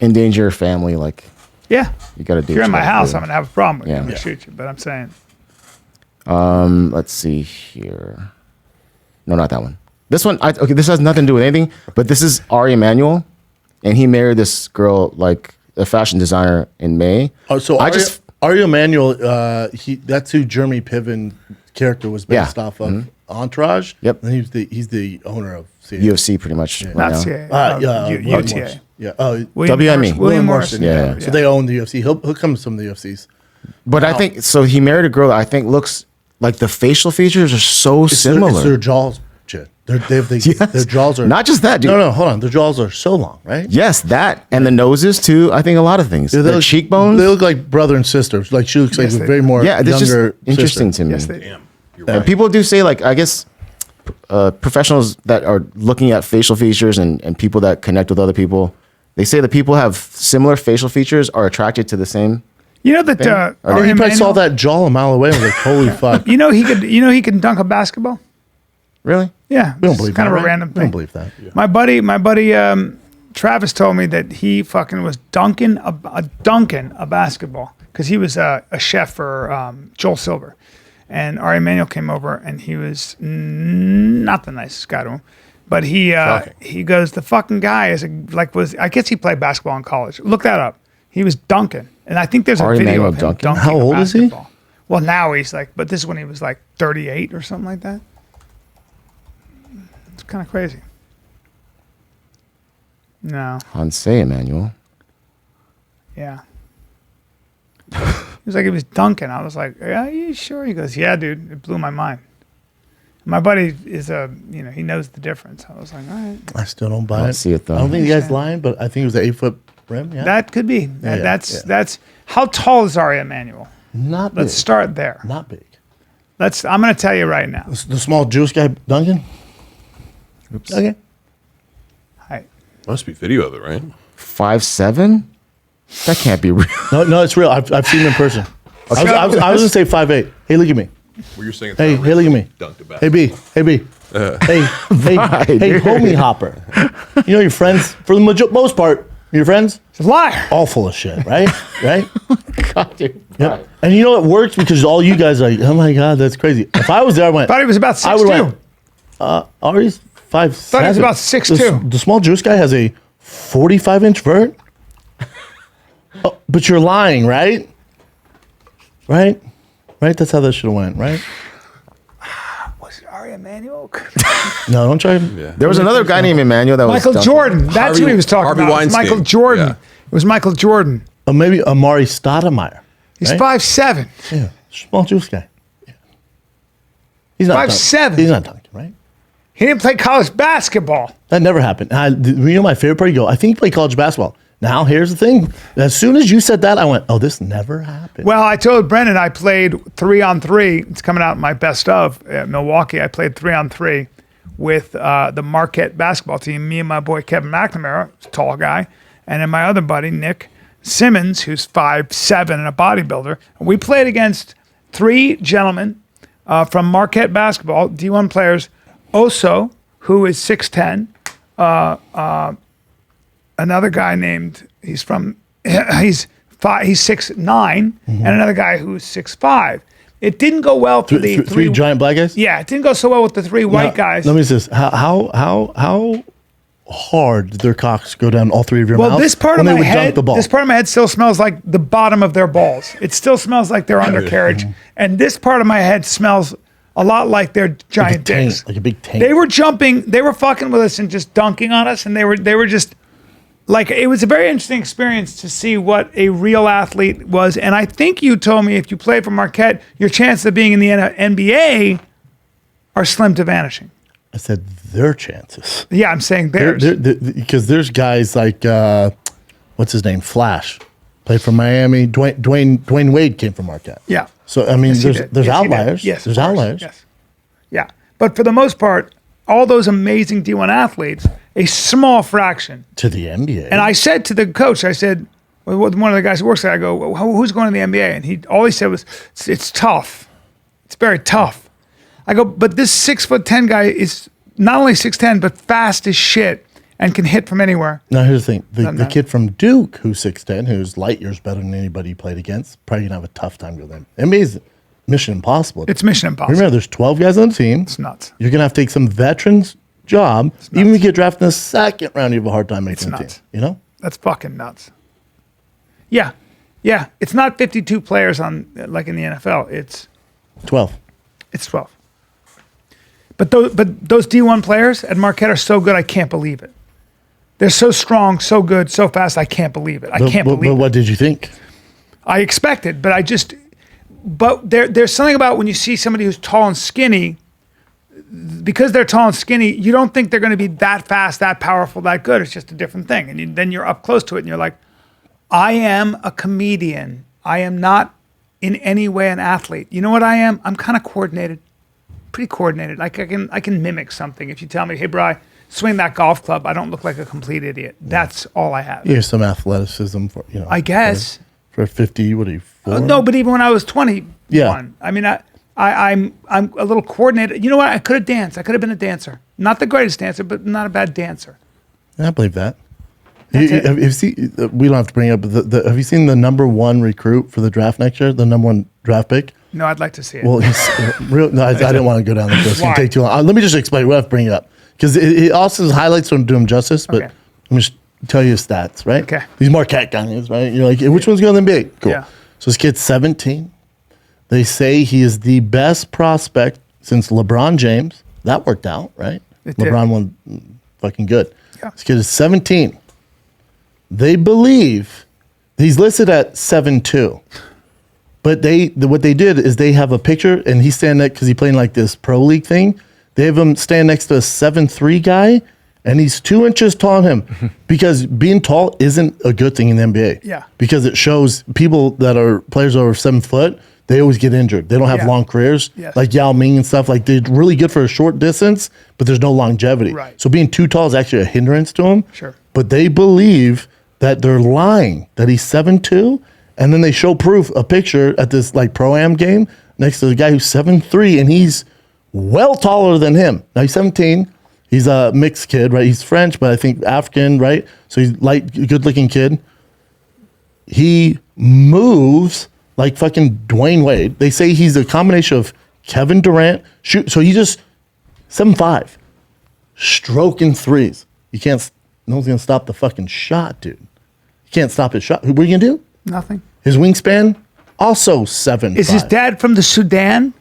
endanger your family, like Yeah. you got to do. If you're what in you my gotta house, do. I'm gonna have a problem with you. Yeah. I'm gonna Yeah. shoot you. But I'm saying, Let's see here. No, not that one. This one, okay, this has nothing to do with anything, but this is Ari Emanuel, and he married this girl, like a fashion designer, in May. Oh, so Ari Emanuel, that's who Jeremy Piven character was based off of. Entourage. Yep. And he's the owner of UFC, pretty much. Right Not now. CA. UTA. Yeah. WME. William Morrison. Yeah. So they own the UFC. He'll come to some of the UFCs. But I think so. He married a girl that I think looks like the facial features are so similar. It's their jaws, shit. They have their jaws are not just that, dude. No, hold on. Their jaws are so long, right? Yes, that and the noses too. I think a lot of things. They The look- cheekbones. They look like brother and sister. Like she looks like Yes, a they very do. more yeah, it's just younger interesting sister. to me. Yes, they Damn. You're And right. people do say, like, I guess professionals that are looking at facial features and people that connect with other people, they say that people have similar facial features are attracted to the same. You know that Yeah, Ari he probably saw Emanuel, that jaw a mile away and was like, holy fuck. You know he can dunk a basketball. Really? Yeah, We don't it's believe kind that, of a right? random We thing. don't believe that. Yeah. My buddy Travis told me that he fucking was dunking a basketball because he was a chef for Joel Silver, and Ari Emanuel came over and he was not the nicest guy to him, but he goes, the fucking guy I guess he played basketball in college. Look that up. He was dunking, and I think there's a Ari video Emanuel of him dunking? dunking. How a old is he? basketball. Well, now he's like, but this is when he was like 38 or something like that. It's kind of crazy. No. Hansei Emmanuel. Yeah. He was like, he was dunking. I was like, are you sure? He goes, yeah, dude. It blew my mind. My buddy is he knows the difference. I was like, all right. I still don't buy I don't it. see it, though. I don't think the guy's lying, but I think it was an 8-foot rim. Yeah. That could be. Yeah, That's how tall is Ari Emanuel? Not big. Let's start there. Not big. I'm going to tell you right now. The small Jewish guy dunking? Oops. Okay. Hi. Must be video of it, right? 5'7"? That can't be real. No, it's real. I've seen him in person. I was going to say 5'8". Hey, look at me. Where you're saying it's Hey, not hey, real. look at me. Dunked it back. Hey, B. Hey, B. Hey, dude. homie hopper. You know your friends, for the most part, your friends, He's a liar. all full of shit, right? Right? God, dude. Yep. And you know it works because all you guys are like, oh my God, that's crazy. If I was there, I went, Thought he was about I would 6'2". went, Ari's 5'7". Thought he was about 6'2". The small Jewish guy has a 45-inch vert. Oh, but you're lying, right? Right? Right? That's how that should have went, right? Was it Ari Emanuel? No, don't try. There was another guy named Emmanuel that was Michael dunking. Jordan. That's Harvey- who he was talking Harvey about. It was Weinstein. Michael Jordan. Yeah. It was Michael Jordan. Or maybe Amari Stoudemire. He's right? 5'7". Yeah, small Jewish guy. Yeah. He's not 5'7". dunking. He's not dunking, right? He didn't play college basketball. That never happened. You know my favorite part? You go, I think he played college basketball. Now, here's the thing. As soon as you said that, I went, oh, this never happened. Well, I told Brendan I played 3-on-3. It's coming out in my best of at Milwaukee. I played 3-on-3 with the Marquette basketball team. Me and my boy Kevin McNamara, tall guy, and then my other buddy Nick Simmons, who's 5'7" and a bodybuilder. And we played against three gentlemen from Marquette basketball, D1 players. Oso, who is 6'10", another guy named he's 6'9", and another guy who's 6'5". It didn't go well for the three giant black guys? Yeah, it didn't go so well with the three white Now, guys. Let me say this. How hard did their cocks go down all three of your Well, mouths this part when of they my would dunk head, the ball? this part of my head still smells like the bottom of their balls. It still smells like their undercarriage, and this part of my head smells a lot like their giant taint, dicks. like a big taint. They were jumping, they were fucking with us and just dunking on us, and they were just like, it was a very interesting experience to see what a real athlete was. And I think you told me if you played for Marquette, your chances of being in the NBA are slim to vanishing. I said their chances. Yeah, I'm saying theirs. Because there's guys like, what's his name? Flash. Played for Miami. Dwayne Wade came from Marquette. Yeah. So, I mean, Yes, he there's did. Yes, he did. outliers. Yes, there's of course. outliers. Yes. Yeah. But for the most part, all those amazing D1 athletes, a small fraction. To the NBA. And I said to the coach, I said, well, one of the guys who works there, I go, well, who's going to the NBA? And all he said was, it's tough. It's very tough. I go, but this 6'10" guy is not only 6'10", but fast as shit and can hit from anywhere. Now, here's the thing. The that. kid from Duke, who's 6'10", who's light years better than anybody he played against, probably going to have a tough time with him. NBA's mission impossible. It's mission impossible. Remember, there's 12 guys on the team. It's nuts. You're going to have to take some veterans job. Even if you get drafted in the second round, you have a hard time making the team. nuts. You know? That's fucking nuts. Yeah. Yeah. It's not 52 players on like in the NFL. It's 12. 12. But those D1 players at Marquette are so good, I can't believe it. They're so strong, so good, so fast, I can't believe it. I can't believe But it. what did you think? I expected, but there's something about when you see somebody who's tall and skinny, because they're tall and skinny, you don't think they're going to be that fast, that powerful, that good. It's just a different thing. And then you're up close to it and you're like, I am a comedian. I am not in any way an athlete. You know what I am? I'm kind of coordinated, pretty coordinated. Like I can mimic something. If you tell me, hey, Bri, swing that golf club, I don't look like a complete idiot. That's all I have. Here's some athleticism for, you know. I guess. For 50, what are you, 4? No, but even when I was 21, Yeah. I mean, I'm a little coordinated. You know what? I could have danced. I could have been a dancer. Not the greatest dancer, but not a bad dancer. I believe that. That's Have you seen, we don't have to bring up, have you seen the number 1 recruit for the draft next year? The number 1 draft pick? No, I'd like to see it. Well, he's real. No, I didn't want to go down the list. It's going Why? to take too long. Let me just explain. We'll have to bring it up. Because it also highlights don't do him justice, but Okay. let me just tell you his stats, right? Okay. These Marquette guys, right? You're like, which one's going to be big? Cool. Yeah. So this kid's 17. They say he is the best prospect since LeBron James. That worked out, right? It did. LeBron won fucking good. Yeah. This kid is 17. They believe he's listed at 7'2". But what they did is they have a picture, and he's standing there because he playing like this pro league thing. They have him stand next to a 7'3" guy, and he's 2 inches taller than him. Because being tall isn't a good thing in the NBA. Yeah. Because it shows people that are players over 7 foot, they always get injured. They don't have Yeah. long careers. Yes. Like Yao Ming and stuff. Like they're really good for a short distance, but there's no longevity. Right. So being too tall is actually a hindrance to him. Sure. But they believe that they're lying, that he's 7'2", and then they show proof, a picture at this like pro-am game next to the guy who's 7'3", and he's well taller than him. Now he's 17. He's a mixed kid, right? He's French, but I think African, right? So he's light, good-looking kid. He moves like fucking Dwayne Wade. They say he's a combination of Kevin Durant. So he just 7'5", stroking threes. You can't. No one's gonna stop the fucking shot, dude. You can't stop his shot. What are you gonna do? Nothing. His wingspan also 7'5". Is his dad from the Sudan?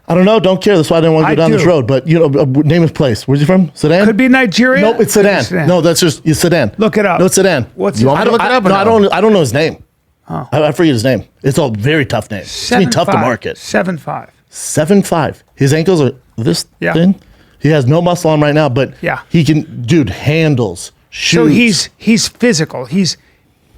I don't know. Don't care. That's why I didn't want to I go down this do. road. But you know, name his place. Where's he from? Sudan? Could be Nigeria. Nope, it's Sudan. Sudan. No, that's just it's Sudan. Look it up. No, it's Sudan. What's You his- want me to look it up or No, no? I don't know his name. I forget his name. It's a very tough name. It's gonna be tough to 7'5", market. 7'5". 7'5". His ankles are this Yeah. thin. He has no muscle on him right now, but Yeah. he can. Dude, handles, So shoots. he's physical. He's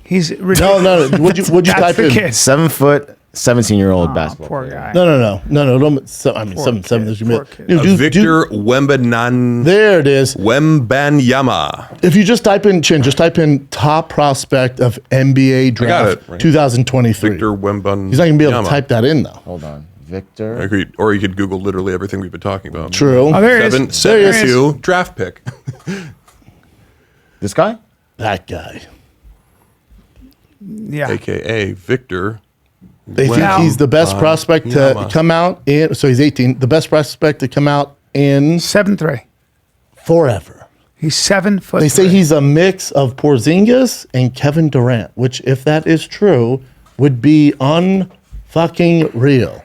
No. What'd you That's type the in? kid. 7 foot, 17-year-old basketball Poor player. guy. No. Don't, so, I mean, Poor 7'7". kid, There's poor kid. Victor Wembanyama. There it is. Wembanyama. If you just type in just type in top prospect of NBA draft it, right. 2023. Victor Wembanyama. He's not gonna be able to type that in though. Hold on. Victor. Agreed. Or you could Google literally everything we've been talking about. True. Oh, there he is. There he is. 7'2" draft pick. This guy? That guy. Yeah. AKA Victor. They think Wow. he's the best prospect to Wembanyama. come out in. So he's 18. The best prospect to come out in 7'3". forever. He's 7 foot. They say he's a mix of Porzingis and Kevin Durant, which, if that is true, would be unfucking real.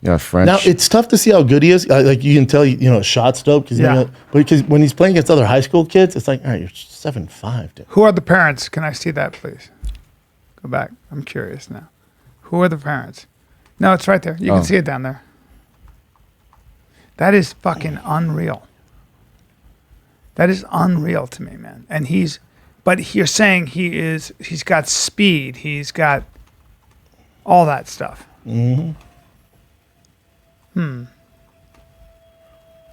Yeah, French. Now it's tough to see how good he is. Like you can tell, shots dope. Cause Yeah. because when he's playing against other high school kids, it's like, all right, you're 7'5", dude. Who are the parents? Can I see that, please? Go back. I'm curious now. Who are the parents? No, it's right there. You can see it down there. That is fucking unreal. That is unreal to me, man. And but you're saying he's got speed. He's got all that stuff.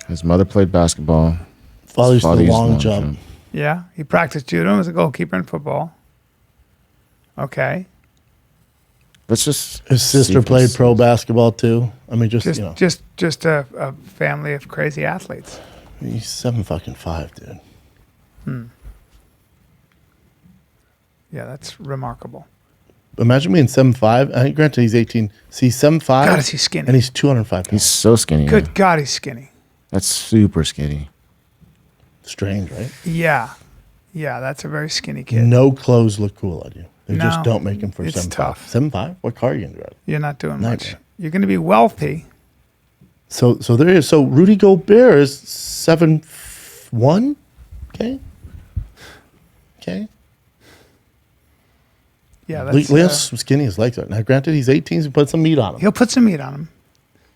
His mother played basketball. Father used to Father used long long jump. jump. Yeah. He practiced judo. Was a goalkeeper in football. Okay. Let's just. His see sister if played this- pro basketball too. I mean, just a family of crazy athletes. he's 7'5", dude. Yeah, that's remarkable. imagine being 7'5". I think granted he's 18. See, 7'5". God, is he skinny. And he's 205 pounds. He's so skinny. Good yeah. God, he's skinny. That's super skinny. Strange, right? Yeah. Yeah, that's a very skinny kid. No clothes look cool on you. They No, just don't make him for it's 7'5". tough. 7'5"? What car are you going to drive? You're not doing much. Nightmare. You're going to be wealthy. So there is. So Rudy Gobert is 7'1". Okay. Yeah, that's. Look how skinny his legs are. Now, granted, he's 18. So put some meat on him. He'll put some meat on him.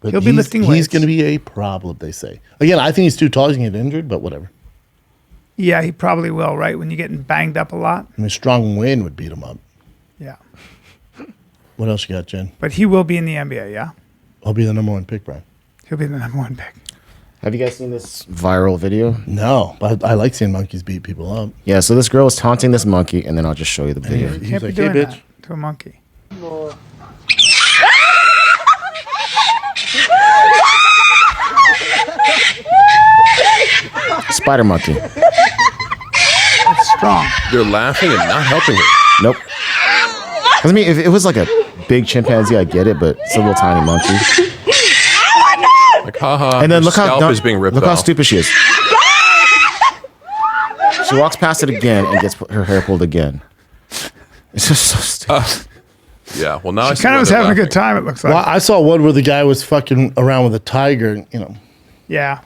But he'll be lifting He's weights. going to be a problem, they say. Again, I think he's too tall. He's going to get injured, but whatever. Yeah, he probably will, right? When you're getting banged up a lot. I mean, strong wind would beat him up. Yeah. What else you got, Jen? But he will be in the NBA, yeah? I'll be the number 1 pick, Brian. He'll be the number 1 pick. Have you guys seen this viral video? No, but I like seeing monkeys beat people up. Yeah, so this girl is taunting this monkey, and then I'll just show you the video. He's Can't like, be hey, doing bitch. that to a monkey. Spider monkey. That's strong. They're laughing and not helping her. Nope. I mean, if it was like a big chimpanzee, I get it, but it's a little tiny monkey. Like, haha. And then her look how scalp is being ripped look off. how stupid she is. She walks past it again and gets her hair pulled again. It's just so stupid. Yeah. Well, now I She see kind why of was they're having a good laughing. time, it looks like. Well, I saw one where the guy was fucking around with a tiger. Yeah.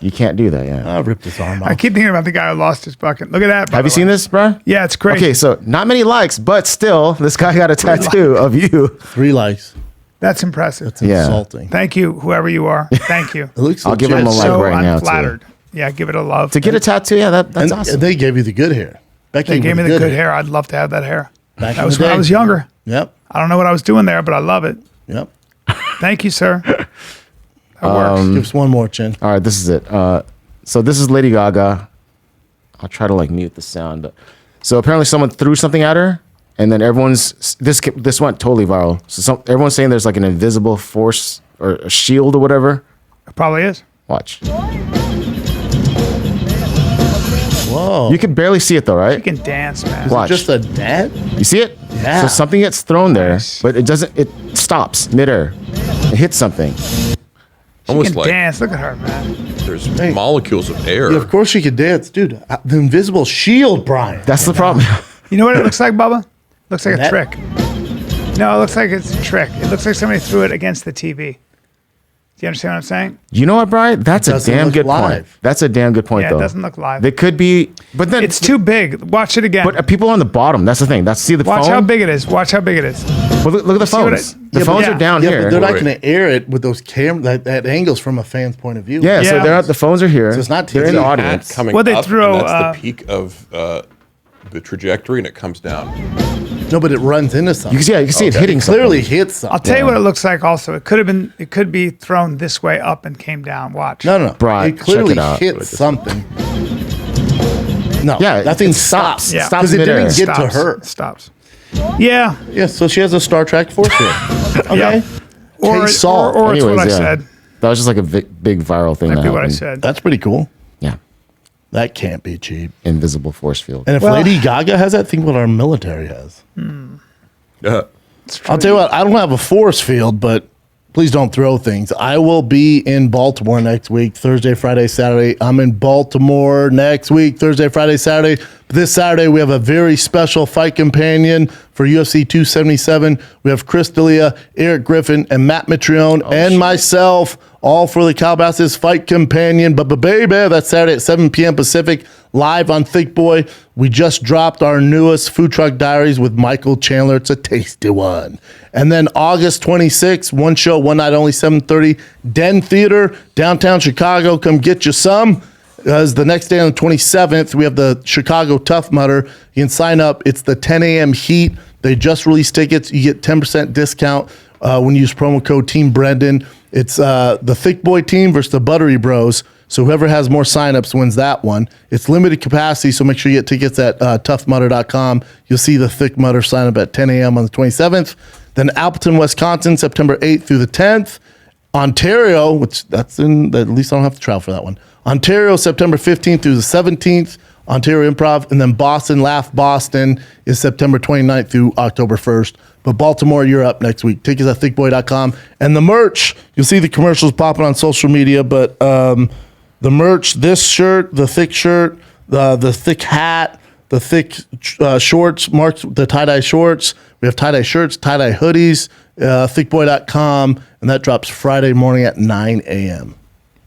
You can't do that, yeah. I ripped his arm off. I keep thinking about the guy who lost his bucket. Look at that. by Have the you seen way. this, bro? Yeah, it's crazy. Okay, so not many likes, but still, this guy got a tattoo of you. 3 likes. That's impressive. It's Yeah. insulting. Thank you, whoever you are. Thank you. It looks I'll give him legit. a like So right now, I'm too. flattered. Yeah, give it a love. To get a tattoo, yeah, that's And, awesome. and they gave you the good hair. Becky They gave me with the good hair. I'd love to have that hair. Back That in was the when I day. was younger. Yep. I don't know what I was doing there, but I love it. Yep. Thank you, sir. That works. Give us one more, Chin. All right, this is it. So this is Lady Gaga. I'll try to like mute the sound, but so apparently someone threw something at her, and then this went totally viral. So everyone's saying there's like an invisible force or a shield or whatever. It probably is. Watch. Whoa. You can barely see it though, right? You can dance, man. Watch. Just a net? You see it? Yeah. So something gets thrown there, Nice. but it doesn't. It stops midair. It hits something. She Almost can like dance. Look at her, man. there's molecules of air. Yeah, of course she could dance. Dude, the invisible shield, Brian. That's the problem. You know what it looks like, Bubba? Looks like a Net? trick. No, it looks like it's a trick. It looks like somebody threw it against the TV. Do you understand what I'm saying? You know what, Brian? That's a doesn't damn look good point. live. That's a damn good point, Yeah, though. it doesn't look live. They could be, but then It's too big. Watch it again. But people on the bottom. That's the thing. See the Watch phone. how big it is. Watch how big it is. Well, look at the see what phones. it- The Yeah, but phones yeah. are down Yeah, here. but they're not Wait. going to air it with those that angles from a fan's point of view. Yeah, so Yeah. the phones are here. So it's not They're in TV. the Hat audience. Coming Well, they up, throw, and that's the peak of the trajectory, and it comes down. No, but it runs into something. You can see it Okay. hitting something. Clearly hits something. I'll tell you what it looks like also. It could be thrown this way up and came down. Watch. No. Brian, it clearly check it out. hits something. No, Yeah, that thing it stops. Yeah. Stops Because it midair. didn't get to Stops. her. It stops. Yeah. Yeah, so she has a Star Trek force field. Okay. Yeah. Or, Case solved. or it's what I Anyways, yeah. said. That was just like a big viral thing. Might that be what I happened. said. That's pretty cool. Yeah, That can't be cheap. invisible force field. And if Well- Lady Gaga has that, think what our military has. I'll tell you what, I don't have a force field, but please don't throw things. I will be in Baltimore next week, Thursday, Friday, Saturday. I'm in Baltimore next week, Thursday, Friday, Saturday. But this Saturday, we have a very special fight companion for UFC 277. We have Chris D'Elia, Eric Griffin, and Matt Mitrione, and myself, all for the Calabasas Fight Companion. But baby, that's Saturday at 7 p.m. Pacific, live on Thicccboy. We just dropped our newest Food Truck Diaries with Michael Chandler. It's a tasty one. And then August 26th, one show, one night only, 7:30, Den Theater, downtown Chicago. Come get you some. Because the next day on the 27th, we have the Chicago Tough Mudder. You can sign up. It's the 10 a.m. Heat. They just released tickets. You get 10% discount when you use promo code Team Brendan. It's the Thicccboy team versus the Buttery Bros. So whoever has more signups wins that one. It's limited capacity, so make sure you get tickets at toughmudder.com. You'll see the Thick Mudder sign up at 10 a.m. on the 27th. Then Appleton, Wisconsin, September 8th through the 10th. Ontario, which that's at least I don't have to travel for that one. Ontario, September 15th through the 17th. Ontario Improv, and then Boston Laugh Boston is September 29th through October 1st. But Baltimore, you're up next week. Tickets at thickboy.com. And the merch, you'll see the commercials popping on social media, but the merch, this shirt, the thick shirt, the thick hat, the thick shorts, marked the tie-dye shorts. We have tie-dye shirts, tie-dye hoodies, thickboy.com, and that drops Friday morning at 9 a.m.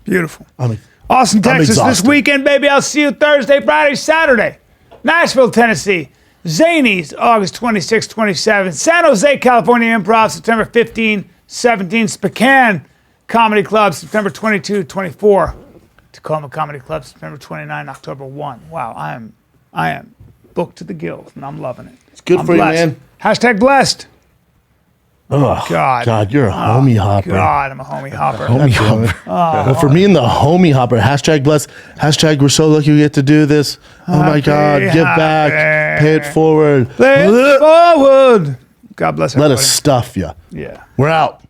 Beautiful. I'm Austin, Texas, this exhausted. weekend, baby. I'll see you Thursday, Friday, Saturday. Nashville, Tennessee. Zanies, August 26, 27. San Jose, California Improv, September 15, 17. Spokane Comedy Club, September 22, 24. Tacoma Comedy Club, September 29, October 1. Wow, I am booked to the gills, and I'm loving it. It's good for you, man. Hashtag blessed. Oh, God, you're a homie hopper. God, I'm a homie hopper. Well, for me and the homie hopper, hashtag bless, hashtag we're so lucky we get to do this. Oh my God, give back, pay it forward. Pay it forward. God bless everybody. Let us stuff you. Yeah. We're out.